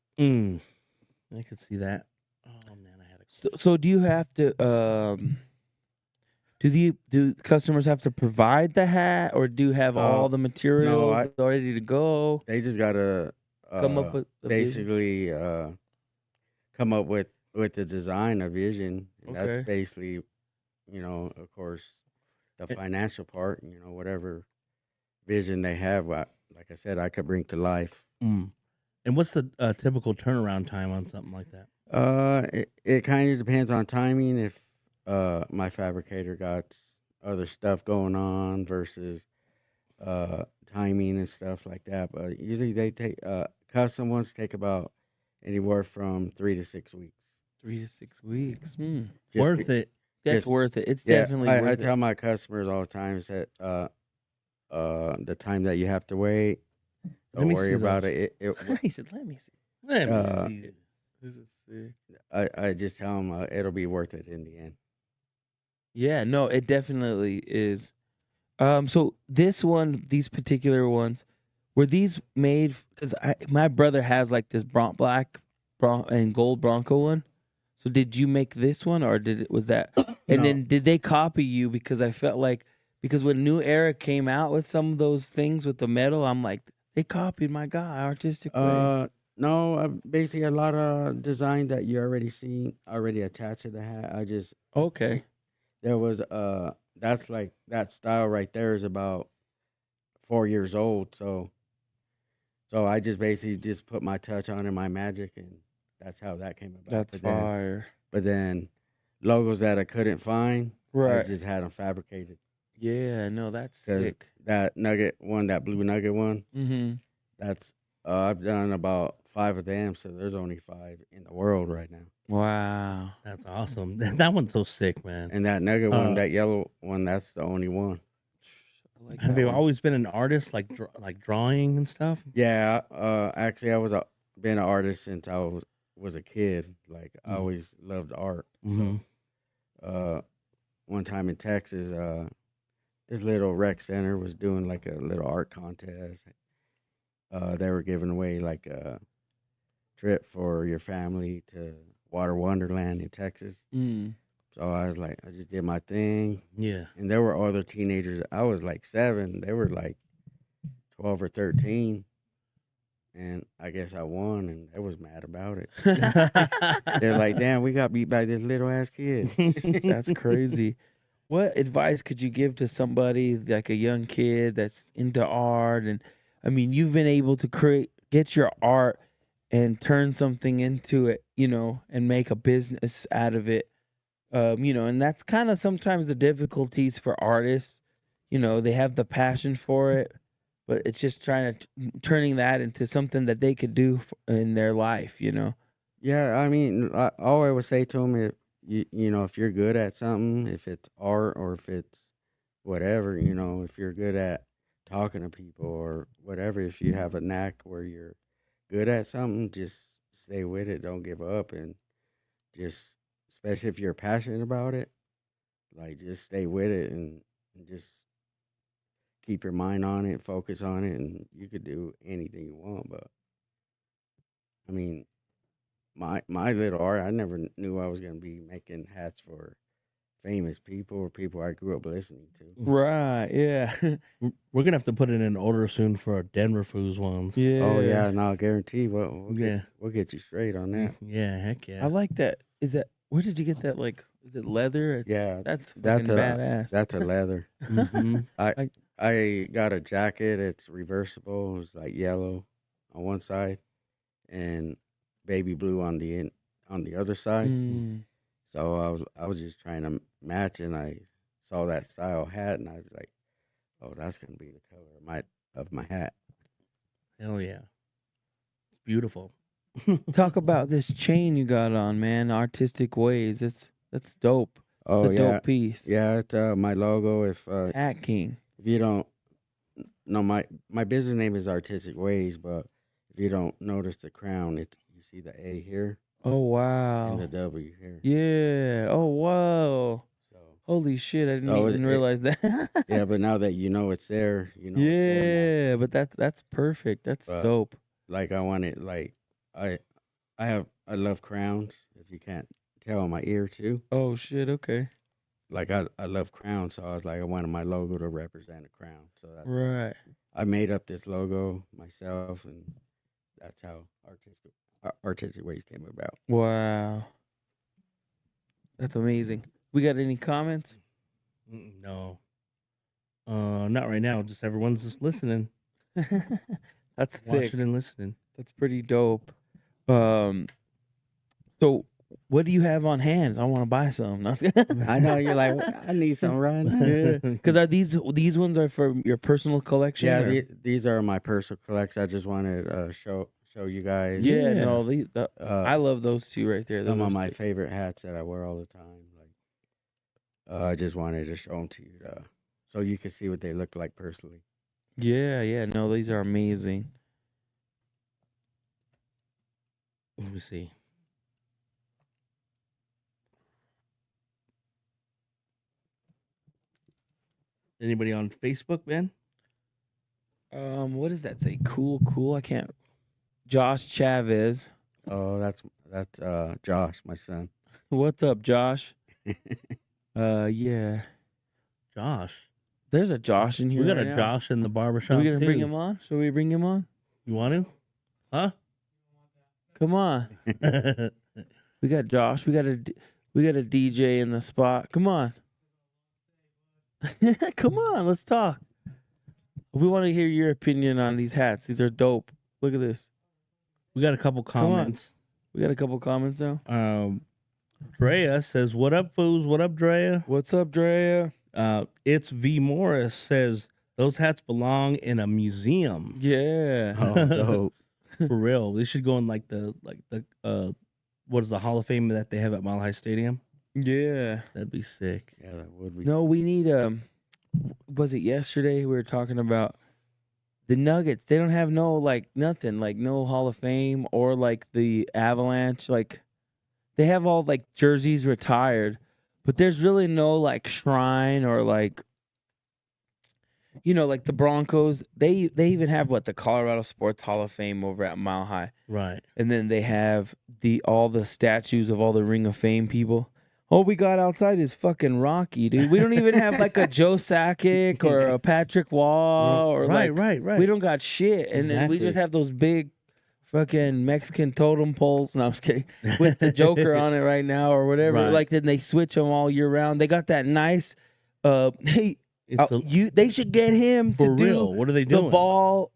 I could see that. Oh man, I had
So do you have to do customers have to provide the hat, or do you have all the materials ready to go?
They just gotta
Come up with the vision?
basically come up with the design, a vision. And
Okay.
That's basically, of course, the financial part. Whatever vision they have, like I said, I could bring to life.
And what's the typical turnaround time on something like that?
It kind of depends on timing. If my fabricator got other stuff going on versus timing and stuff like that, but usually they take custom ones take about anywhere from 3 to 6 weeks.
3 to 6 weeks.
Just
Worth it.
That's worth it. It's
Yeah,
definitely
I
worth
tell
it.
my customers all the time is that the time that you have to wait,
Let
don't
me
worry
see
about
those.
it.
He said, "Let me see."
Let me
Uh,
see it.
This is sick.
I just tell them it'll be worth it in the end.
Yeah, no, it definitely is. So these particular ones, were these made? Because my brother has like this black and gold Bronco one. So did you make this one, or was that? And
No.
then did they copy you? Because I felt like when New Era came out with some of those things with the metal, I'm like, they copied my guy, Artistic Ways.
No, basically a lot of design that you already seen already attached to the hat. I just
Okay.
there was that's like that style right there is about 4 years old. So I just basically just put my touch on it, my magic, and that's how that came about.
That's fire.
But then logos that I couldn't find, I
Right.
just had them fabricated.
Yeah, no, that's
Because
sick.
that nugget one, that blue nugget one,
Mm-hmm.
that's I've done about 5 of them, so there's only 5 in the world right now.
Wow.
That's awesome. That one's so sick, man.
And that nugget one,
Uh,
that yellow one, that's the only one.
I like
Have
that
you
one.
always been an artist, like drawing and stuff?
Yeah, actually, I was been an artist since I was a kid. Like I
Mm.
always loved art.
Mhm.
So, one time in Texas, this little rec center was doing like a little art contest. They were giving away like a trip for your family to Water Wonderland in Texas.
Mm.
So I was like, I just did my thing.
Yeah.
And there were other teenagers. I was like 7. They were like 12 or 13. And I guess I won, and they was mad about it. They're like, damn, we got beat by this little ass kid.
That's crazy. What advice could you give to somebody like a young kid that's into art? And I mean, you've been able to get your art and turn something into it, and make a business out of it. And that's kind of sometimes the difficulties for artists. They have the passion for it, but it's just turning that into something that they could do in their life.
Yeah, I mean, all I would say to them is, if you're good at something, if it's art or if it's whatever, if you're good at talking to people or whatever, if you have a knack where you're good at something, just stay with it. Don't give up, and just, especially if you're passionate about it, like just stay with it and just keep your mind on it, focus on it, and you could do anything you want. But I mean, my little art, I never knew I was gonna be making hats for famous people or people I grew up listening to.
Right. Yeah.
We're gonna have to put it in order soon for our Denver Foos ones.
Yeah.
Oh yeah, and I'll guarantee we'll
Yeah.
get you straight on that.
Yeah, heck
I
yeah.
like that. Where did you get that? Like, is it leather?
Yeah,
That's
that's
fucking
a
badass.
that's a leather.
Mhm.
I got a jacket. It's reversible. It's like yellow on one side and baby blue on the other side.
Mm.
So I was just trying to match, and I saw that style hat, and I was like, oh, that's gonna be the color of my hat.
Hell yeah. It's beautiful.
Talk about this chain you got on, man. Artistic Ways. That's dope.
Oh
It's a
yeah,
dope piece.
yeah. It's my logo.
Hat King.
If you don't know, my business name is Artistic Ways, but if you don't notice the crown, you see the A here
Oh wow.
and the W here.
Yeah. Oh whoa.
So
Holy shit! I didn't
So
even realize that.
yeah, but now that you know it's there, you know. It's there
Yeah, but that's perfect. That's
But-
dope.
now. Like I want it. Like I love crowns. If you can't tell on my ear too.
Oh shit. Okay.
Like I love crowns, so I was like I wanted my logo to represent a crown. So that's
Right.
I made up this logo myself, and that's how Artistic Ways came about.
Wow. That's amazing. We got any comments?
No. Not right now. Just everyone's just listening,
That's thick.
watching and listening.
That's pretty dope. So what do you have on hand? I want to buy some.
I know you're like, I need some right now.
Yeah. Because are these ones are for your personal collection?
Yeah,
or-
these are my personal collection. I just wanted to show you guys.
yeah. No, I
I
love those two right there.
some of
Those
my
two.
favorite hats that I wear all the time. Like I just wanted to show them to you, so you can see what they look like personally.
Yeah. No, these are amazing.
Let me see. Anybody on Facebook, man?
What does that say? Cool. I can't. Josh Chavez.
Oh, that's Josh, my son.
What's up, Josh? Yeah.
Josh.
There's a Josh in here.
We got
right
a
now.
Josh in the barbershop.
Are we gonna bring
too.
him on? Shall we bring him on?
You want to? Huh?
Come on. We got Josh. We got a DJ in the spot. Come on. Come on. Let's talk. We want to hear your opinion on these hats. These are dope. Look at this.
We got a couple
Come on.
comments.
We got a couple comments now.
Drea says, "What up, Foos? What up, Drea?
What's up, Drea?"
It's V Morris says those hats belong in a museum.
Yeah.
Oh, dope.
For real. They should go in like the what is the Hall of Fame that they have at Mile High Stadium?
Yeah.
That'd be sick.
Yeah, that would be.
No, we need was it yesterday we were talking about the Nuggets? They don't have no nothing, no Hall of Fame or the Avalanche. They have all jerseys retired, but there's really no shrine or the Broncos. They even have the Colorado Sports Hall of Fame over at Mile High.
Right.
And then they have all the statues of all the Ring of Fame people. All we got outside is fucking Rocky, dude. We don't even have a Joe Sakic or a Patrick Waugh or
right.
We don't got shit. And then we just have those big fucking Mexican totem poles. No, I'm just kidding. With the Joker on it right now or whatever.
Right.
Then they switch them all year round. They got that nice. Hey, they should get him
For
to do
real. What are they doing?
the ball.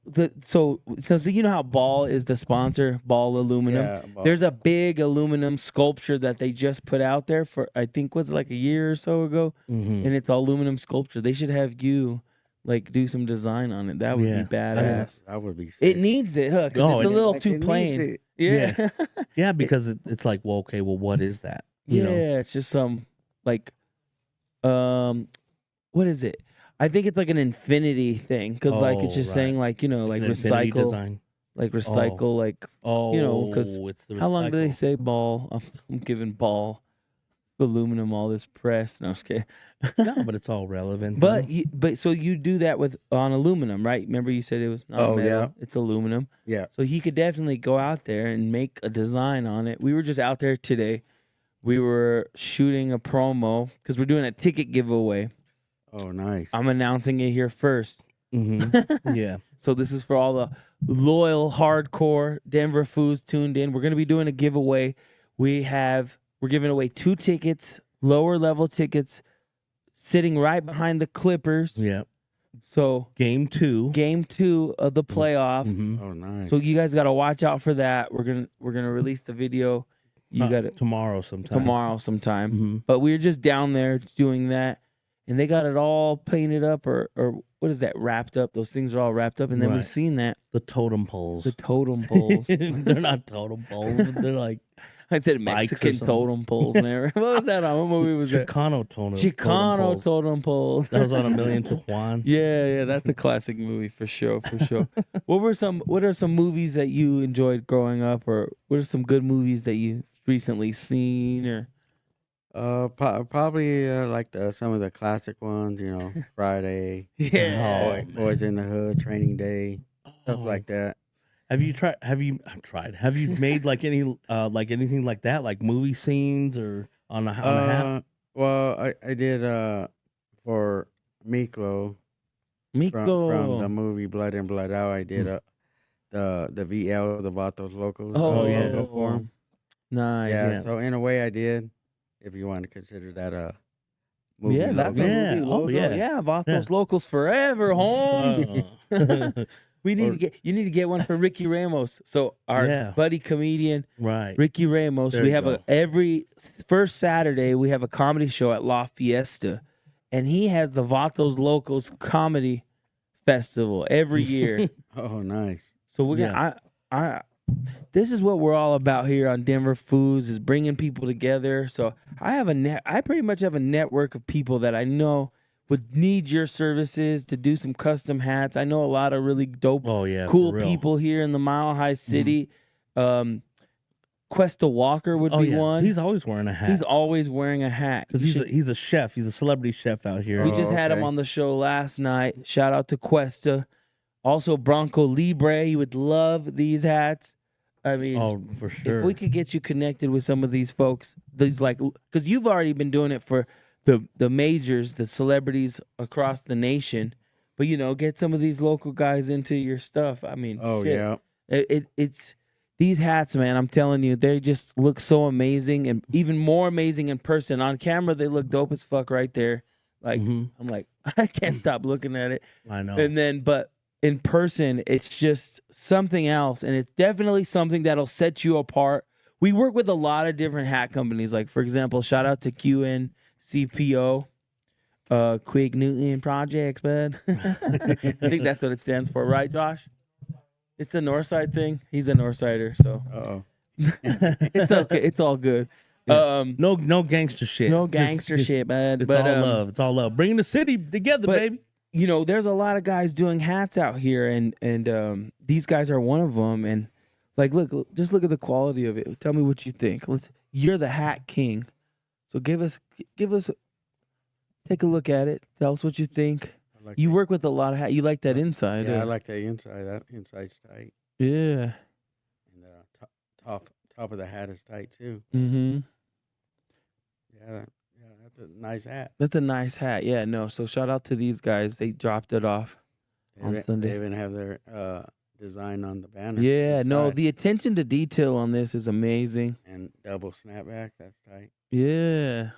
So you know how Ball is the sponsor, Ball Aluminum.
Yeah, Ball.
There's a big aluminum sculpture that they just put out there for I think was it a year or so ago,
Mhm.
and it's aluminum sculpture. They should have you do some design on it. That would
Yeah.
be badass.
That would be sick.
It needs it, huh? 'Cause
Oh,
it's a
it-
little
Like,
too
it needs
plain.
it.
Yeah.
Yeah, because it's like, well, okay, well, what is that? You
Yeah,
know?
it's just some what is it? I think it's an infinity thing because it's just
right.
saying
An infinity
recycle,
design.
recycle,
Oh,
because
it's the
how long do they
recycle.
say Ball? I'm giving Ball aluminum all this press. No, I'm just kidding.
No, but it's all relevant.
But so you do that on aluminum, right? Remember you said it was not
Oh,
metal,
yeah.
it's aluminum.
Yeah.
So he could definitely go out there and make a design on it. We were just out there today. We were shooting a promo because we're doing a ticket giveaway.
Oh, nice.
I'm announcing it here first.
Mhm. Yeah.
So this is for all the loyal, hardcore Denver Foos tuned in. We're going to be doing a giveaway. We're giving away 2 tickets, lower level tickets, sitting right behind the Clippers.
Yeah.
So
Game 2.
game 2 of the playoff.
Mhm.
Oh, nice.
So you guys got to watch out for that. We're gonna release the video. You got it
tomorrow sometime.
tomorrow sometime.
Mhm.
But we were just down there doing that, and they got it all painted up or what is that, wrapped up? Those things are all wrapped up, and then we
Right.
seen that
The totem poles.
the totem poles.
They're not totem poles. But they're like
I said
spikes or
Mexican
something.
totem poles. Never. What was that on? What movie was that?
Chicano totem.
Chicano
poles.
totem poles.
That was on A Million to One.
Yeah, that's a classic movie for sure. What are some movies that you enjoyed growing up, or what are some good movies that you recently seen? Or
Probably some of the classic ones, Friday,
yeah,
Boys in the Hood, Training Day, stuff
Oh.
like that.
Have you made anything like that, like movie scenes or on a hat?
Well, I did for Miklo from the movie Blood In Blood Out. I did the VL, the Vatos Locos logo for 'em.
Nice.
Yeah, so in a way I did, if you want to consider that a movie
Yeah, that's
logo.
a
Yeah.
movie
Oh,
logo.
yeah.
Yeah, Vatos
Yeah.
Locals forever, home.
Uh,
You need to get one for Ricky Ramos. So our
Yeah.
buddy comedian
right.
Ricky Ramos,
There
we
you
have
go.
every first Saturday we have a comedy show at La Fiesta, and he has the Vatos Locals Comedy Festival every year.
Oh, nice.
So we're gonna this is what we're all about here on Denver Foods, is bringing people together. So I pretty much have a network of people that I know would need your services to do some custom hats. I know a lot of really dope, cool people here in the Mile High City. Questa Walker would be one.
He's always wearing a hat.
He's always wearing a hat.
Because he's a chef. He's a celebrity chef out here.
We just had him on the show last night. Shout out to Questa. Also, Bronco Libre. He would love these hats. I mean,
for sure.
If we could get you connected with some of these folks, because you've already been doing it for the majors, the celebrities across the nation, but get some of these local guys into your stuff. I mean, it's these hats, man. I'm telling you, they just look so amazing, and even more amazing in person. On camera, they look dope as fuck right there. Like I'm like, I can't stop looking at it.
I know.
And then, but in person, it's just something else, and it's definitely something that'll set you apart. We work with a lot of different hat companies. Like, for example, shout out to QNCPO, Quick Newton Projects, bud. I think that's what it stands for, right, Josh? It's a Northside thing. He's a Northsider, so it's okay. It's all good.
No gangster shit.
No gangster shit, man.
It's all love. It's all love. Bringing the city together, baby.
There's a lot of guys doing hats out here, and these guys are one of them. And just look at the quality of it. Tell me what you think. You're the hat king, so give us, take a look at it. Tell us what you think. You work with a lot of hats. You like that inside?
Yeah, I like that inside. That inside's tight.
Yeah.
And top of the hat is tight too.
Mm-hmm.
Yeah, that's a nice hat.
That's a nice hat. Yeah, no. So shout out to these guys. They dropped it off on Sunday.
They even have their design on the banner.
Yeah, no.
inside.
The attention to detail on this is amazing.
And double snapback. That's tight.
Yeah.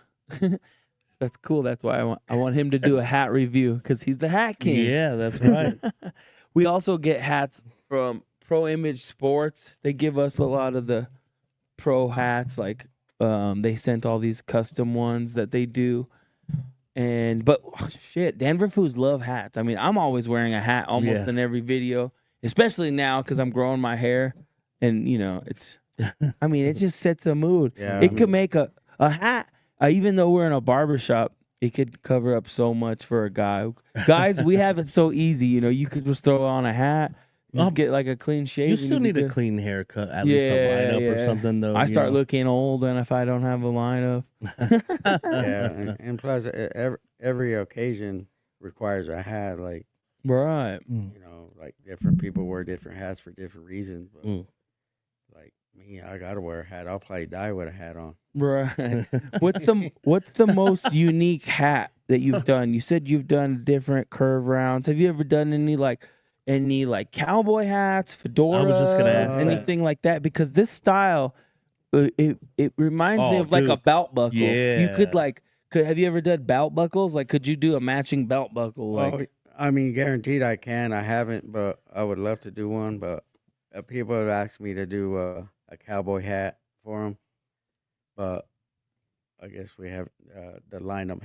That's cool. That's why I want him to do a hat review, because he's the hat king.
Yeah, that's right.
We also get hats from Pro Image Sports. They give us a lot of the pro hats. Like they sent all these custom ones that they do. But Denver Foods love hats. I mean, I'm always wearing a hat almost in every video, especially now because I'm growing my hair, and it's. I mean, it just sets the mood.
Yeah,
it could make a hat. Even though we're in a barbershop, it could cover up so much for a guy. Guys, we have it so easy. You could just throw on a hat, just get like a clean shave.
You still need a clean haircut, at least a lineup or something, though.
I start looking old, and if I don't have a lineup.
and plus, every occasion requires a hat. Like,
right.
Like different people wear different hats for different reasons. But like me, I gotta wear a hat. I'll probably die with a hat on.
Right. What's the most unique hat that you've done? You said you've done different curve rounds. Have you ever done any cowboy hats, fedora,
I was just gonna ask
anything like that? Because this style, it reminds me of like a belt buckle.
Yeah.
You could have you ever done belt buckles? Like, could you do a matching belt buckle?
Well, I mean, guaranteed I can. I haven't, but I would love to do one. But people have asked me to do a cowboy hat for them. But I guess we have the lineup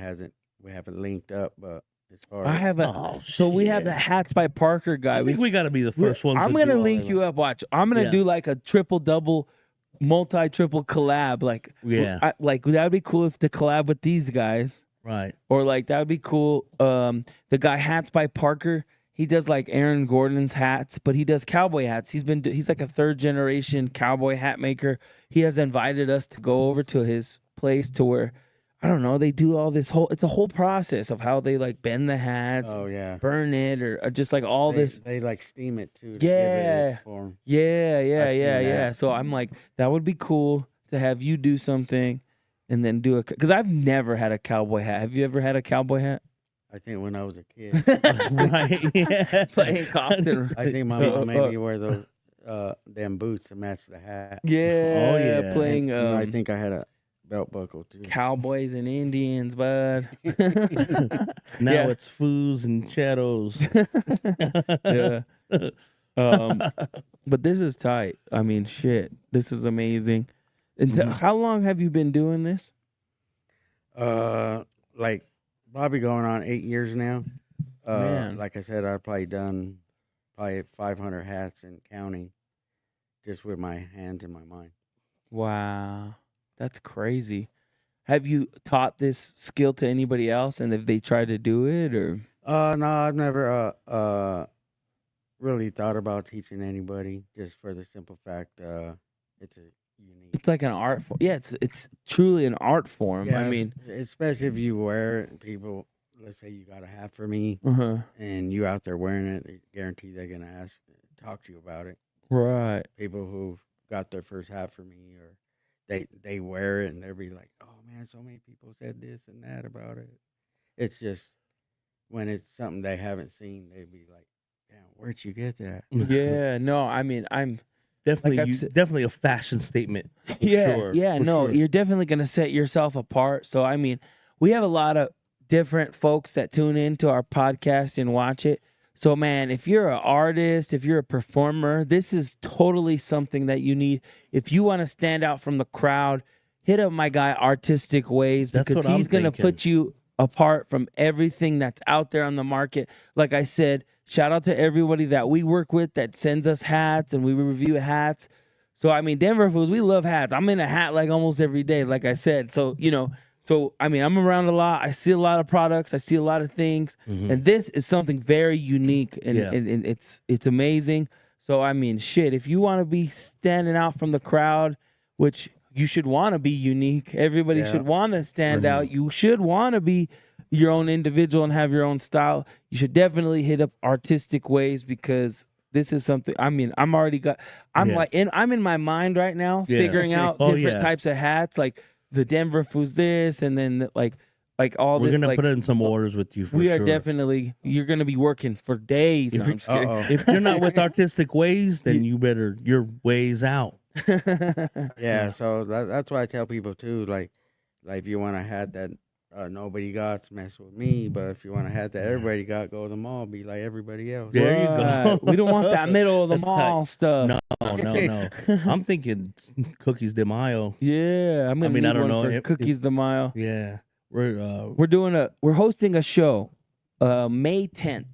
we haven't linked up. But as far
I
as
haven't. So we have the Hats by Parker guy.
I think we got to be the first ones.
I'm gonna link you up. Watch. I'm gonna do like a triple double, multi-triple collab. Like that would be cool if to collab with these guys.
Right.
Or that would be cool. The guy Hats by Parker. He does like Aaron Gordon's hats, but he does cowboy hats. He's like a third generation cowboy hat maker. He has invited us to go over to his place to where, I don't know, they do all this it's a whole process of how they like bend the hats, burn it, or just like all this.
They like steam it too.
Yeah.
Yeah.
So I'm like, that would be cool to have you do something and then do because I've never had a cowboy hat. Have you ever had a cowboy hat?
I think when I was a kid.
Right. Yeah.
Playing costume.
I think my mom made me wear those damn boots to match the hat.
Yeah.
Oh, yeah.
Playing.
I think I had a belt buckle too.
Cowboys and Indians, bud.
Now it's Foos and Shadows.
But this is tight. I mean, shit. This is amazing. And how long have you been doing this?
Like probably going on 8 years now.
Man.
Like I said, I've probably done 500 hats and counting. just with my hands and my mind.
Wow, that's crazy. Have you taught this skill to anybody else, and have they tried to do it, or?
No, I've never really thought about teaching anybody. Just for the simple fact, it's a unique.
It's like an art form. Yeah, it's truly an art form.
Yeah,
I mean,
especially if you wear it, and people. Let's say you got a hat for me, and you out there wearing it. I guarantee they're gonna talk to you about it.
right.
People who got their first hat for me, or they wear it, and they'll be like, "Oh man, so many people said this and that about it." It's just when it's something they haven't seen, they'd be like, "Damn, where'd you get that?"
Yeah, no, I mean, I'm
Definitely,
I've said-
definitely a fashion statement. For
yeah,
sure,
yeah,
for
no,
sure.
you're definitely gonna set yourself apart. So I mean, we have a lot of different folks that tune into our podcast and watch it. So man, if you're an artist, if you're a performer, this is totally something that you need. If you want to stand out from the crowd, hit up my guy Artistik Wayz,
That's
because
what I'm
he's gonna
thinking.
put you apart from everything that's out there on the market. Like I said, shout out to everybody that we work with that sends us hats and we review hats. So I mean, Denver Fools, we love hats. I'm in a hat like almost every day, like I said. So so I mean, I'm around a lot. I see a lot of products. I see a lot of things, and this is something very unique, and,
Yeah.
and it's amazing. So I mean, shit, if you want to be standing out from the crowd, which you should want to be unique. Everybody
Yeah.
should want to stand out. You should want to be your own individual and have your own style. You should definitely hit up Artistik Wayz, because this is something. I mean, I'm
Yeah.
I'm in my mind right now,
Yeah.
figuring out
Oh,
different
yeah.
types of hats, like the Denver Foods this, and then like all
We're
the
gonna
like,
put in some orders with you for
we
sure.
are definitely. You're gonna be working for days. No, I'm just kidding.
If you're not with Artistic Wayz, then you're ways out.
Yeah, so that's why I tell people too, like if you want a hat that nobody got, mess with me. But if you want a hat that everybody got, go to the mall, be like everybody else.
There you go.
Right. We don't want that middle of the
That's
mall stuff.
No. I'm thinking Cookies de Mayo.
Yeah, I'm gonna
I mean,
need
I don't
one
know
for
if-
Cookies de Mayo.
Yeah,
We're hosting a show, May 10th.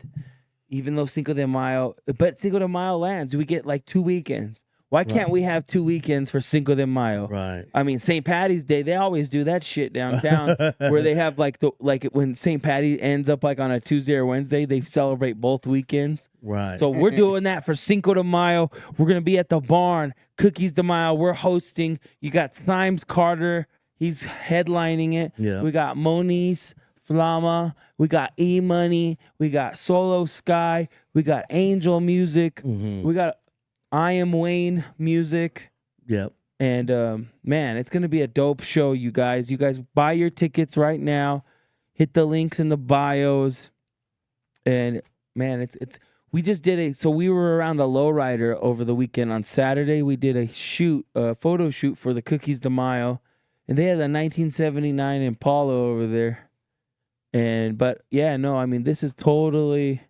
Even though Cinco de Mayo, but Cinco de Mayo lands, we get like 2 weekends. Why can't
Right.
we have 2 weekends for Cinco de Mayo?
Right.
I mean, St. Patty's Day, they always do that shit downtown, where they have like when St. Patty ends up like on a Tuesday or Wednesday, they celebrate both weekends.
Right.
So we're doing that for Cinco de Mayo. We're gonna be at the barn, Cookies de Mayo. We're hosting. You got Symes Carter, he's headlining it.
Yeah.
We got Moniz Flama. We got E Money. We got Solo Sky. We got Angel Music. We got I Am Wayne Music.
Yep.
And man, it's gonna be a dope show, you guys. You guys buy your tickets right now. Hit the links in the bios. And man, it's we just did so we were around the Lowrider over the weekend. On Saturday, we did a photo shoot for the Cookies de Mayo, and they had a 1979 Impala over there. But yeah, no, I mean, this is totally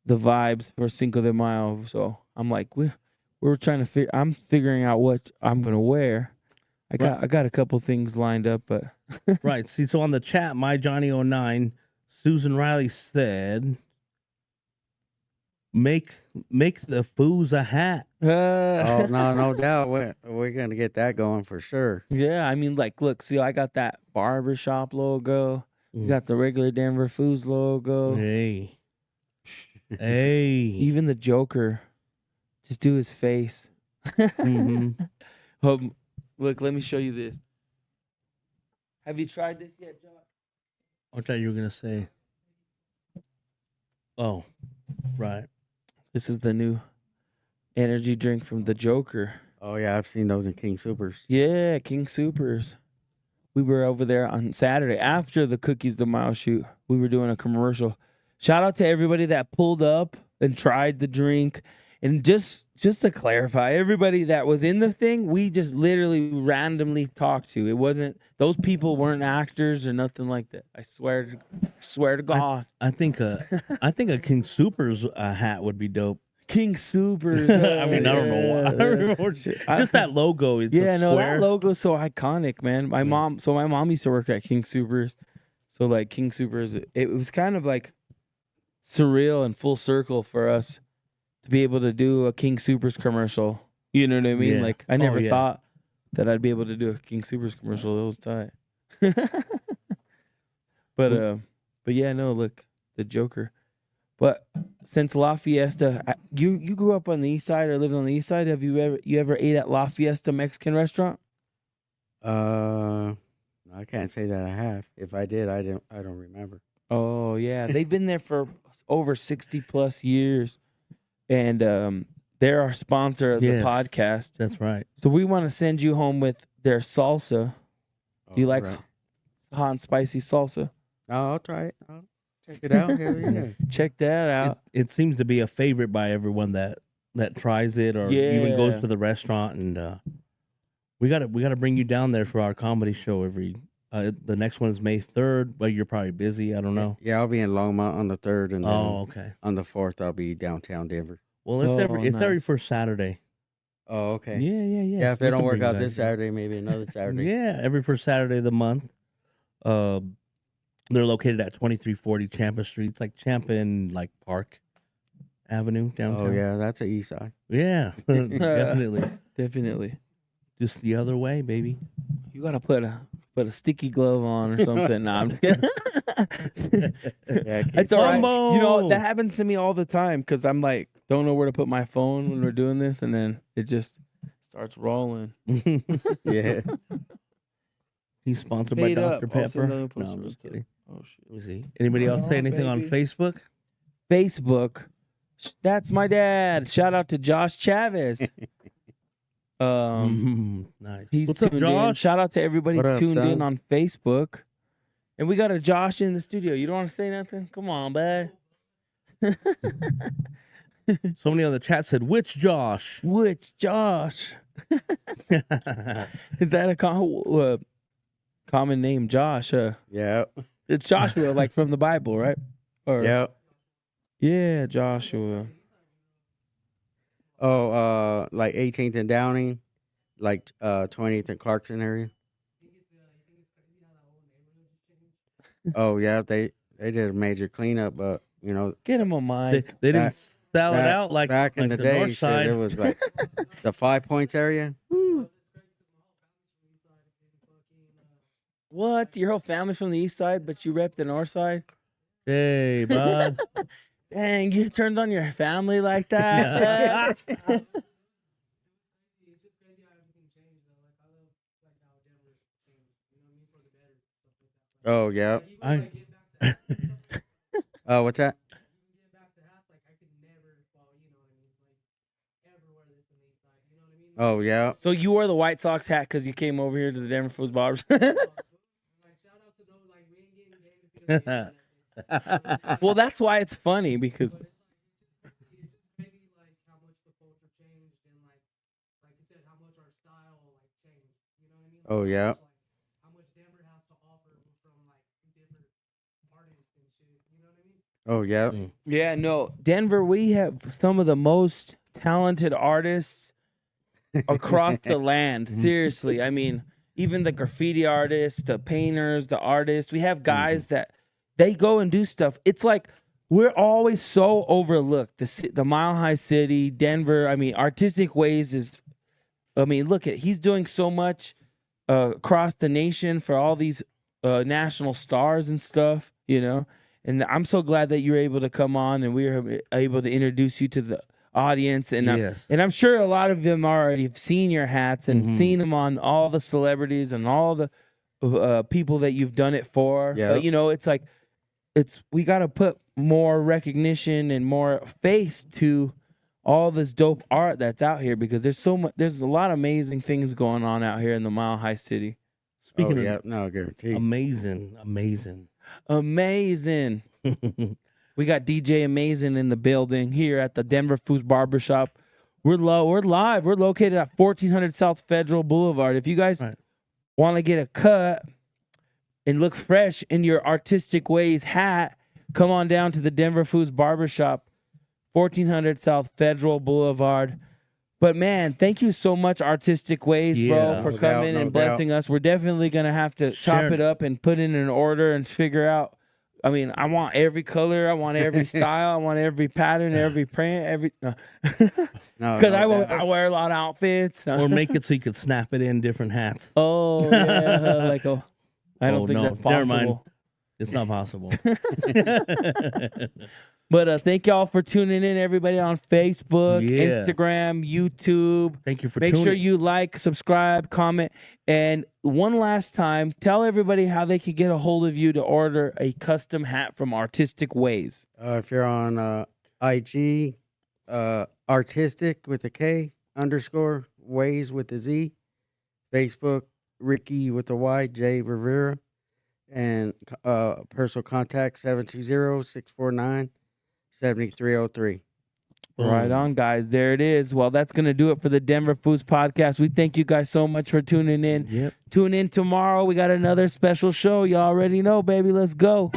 the vibes for Cinco de Mayo. So I'm like, we're trying to I'm figuring out what I'm gonna wear. I got a couple things lined up, but
Right. See, so on the chat, my Johnny09, Susan Riley said, "Make the Foos a hat."
Oh no doubt, we're gonna get that going for sure.
Yeah, I mean, like, look, see, I got that barbershop logo. You got the regular Denver Foods logo.
Hey. Hey.
Even the Joker. Just do his face. Look, let me show you this. Have you tried this yet, John?
I thought you were gonna say. Oh, right.
This is the new energy drink from the Joker.
Oh yeah, I've seen those in King Supers.
Yeah, King Supers. We were over there on Saturday after the Cookies de Mayo shoot. We were doing a commercial. Shout out to everybody that pulled up and tried the drink. And just to clarify, everybody that was in the thing, we just literally randomly talked to. It wasn't, those people weren't actors or nothing like that. I swear to God.
I think a King Supers hat would be dope.
King Supers.
I mean, I don't know why. I don't remember. Just that logo. It's
yeah,
a
no,
square.
that logo's so iconic, man. My mom used to work at King Supers. So like King Supers, it was kind of like surreal and full circle for us to be able to do a King Supers commercial. You know what I mean?
Yeah.
Like I
Oh,
never
yeah.
thought that I'd be able to do a King Supers commercial. It was tight. But yeah, no, look, the Joker. But since La Fiesta, you grew up on the east side or lived on the east side. Have you ever ate at La Fiesta Mexican restaurant?
I can't say that I have. If I did, I don't remember.
Oh yeah, they've been there for over 60+ years, and they're our sponsor of the
Yes.
podcast.
That's right.
So we want to send you home with their salsa. Do you like
right.
hot and spicy salsa?
Oh, I'll try it. I'll check it out. Hell yeah.
Check that out.
It seems to be a favorite by everyone that tries it or even
Yeah.
goes to the restaurant. And we gotta bring you down there for our comedy show every. The next one is May 3rd, but you're probably busy. I don't know.
Yeah, I'll be in Longmont on the 3rd, and then
Oh, okay.
on the 4th, I'll be downtown Denver.
Well, it's every
nice.
first Saturday.
Oh, okay.
Yeah.
Yeah, if
So
they
we
don't
can
work
bring you
out
guys
this
in.
Saturday, maybe another Saturday.
Yeah, every first Saturday of the month. They're located at 2340 Champa Street. It's like Champa and like Park Avenue downtown.
Oh, yeah, that's the east side.
Yeah, definitely.
Definitely.
Just the other way, baby.
You gotta put a sticky glove on or something. Nah, I'm just kidding.
Yeah,
It's all right.
Fumble.
You know, that happens to me all the time because I'm like, don't know where to put my phone when we're doing this, and then it just starts rolling.
Yeah.
He's sponsored
Paid
by
up.
Dr.
Also
Pepper.
another
No,
poster
I'm just
with
kidding.
Oh shit.
Let me see. Anybody else say anything on
baby.
Facebook?
Facebook. That's my dad. Shout out to Josh Chavez.
Nice.
He's
What's up,
tuned in.
Josh?
Shout out to everybody
What up,
tuned in
son?
on Facebook. And we got a Josh in the studio. You don't want to say nothing? Come on, bud.
Somebody on the chat said, "Which Josh?"
Which Josh? Is that a common name, Josh?
Yeah.
It's Joshua, like from the Bible, right? Or,
Yeah.
Yeah, Joshua.
Oh, like 18th and Downing, like 20th and Clarkson area. Oh yeah, they did a major cleanup, but you know,
Get him a mic.
They didn't
Back-
sell it
back-
out like
back in
like
the
the
day,
north
shit,
side.
it was like the 5 Points area.
What? Your whole family's from the east side, but you rep the north side?
Hey, bud.
Dang, you turned on your family like that?
Oh yeah. Oh, what's that? Oh yeah.
So you wore the White Sox hat because you came over here to the Denver Foos Barbers. Well, that's why it's funny because
Oh yeah. Oh yeah.
yeah, no, Denver, we have some of the most talented artists across the land. Seriously, I mean, even the graffiti artists, the painters, the artists. We have guys that they go and do stuff. It's like we're always so overlooked. The Mile High City, Denver. I mean, Artistic Wayz is. I mean, look at he's doing so much across the nation for all these national stars and stuff. You know. And I'm so glad that you were able to come on and we were able to introduce you to the audience. And
Yes.
I'm sure a lot of them already have seen your hats and seen them on all the celebrities and all the people that you've done it for.
Yeah.
But, you know, it's like we got to put more recognition and more face to all this dope art that's out here because there's a lot of amazing things going on out here in the Mile High City.
Speaking
Oh, yeah.
of
No, guarantee.
amazing.
Amazing. We got DJ Amazing in the building here at the Denver Foos Barbershop. We're live. We're located at 1400 South Federal Boulevard. If you guys want to get a cut and look fresh in your Artistic Wayz hat, come on down to the Denver Foos Barbershop, 1400 South Federal Boulevard. But man, thank you so much, Artistic Wayz, bro,
Yeah.
for
No
coming
doubt,
and
no doubt.
blessing us. We're definitely gonna have to chop
Sure.
it up and put in an order and figure out I mean, I want every color, I want every style, I want every pattern, every print, every. Because I wear a lot of outfits.
Or make it so you could snap it in different hats.
Oh yeah, like I don't think that's possible.
Never mind. It's not possible.
But thank y'all for tuning in, everybody on Facebook, Instagram, YouTube.
Thank you for
Make
tuning.
sure you like, subscribe, comment, and one last time, tell everybody how they can get a hold of you to order a custom hat from Artistik Wayz.
If you're on IG, Artistik with a K _ Wayz with a Z, Facebook, Ricky with a Y, J Rivera, and personal contact 720-649-7303.
Right on, guys. There it is. Well, that's going to do it for the Denver Foos podcast. We thank you guys so much for tuning in.
Yep.
Tune in tomorrow. We got another special show. You already know, baby. Let's go.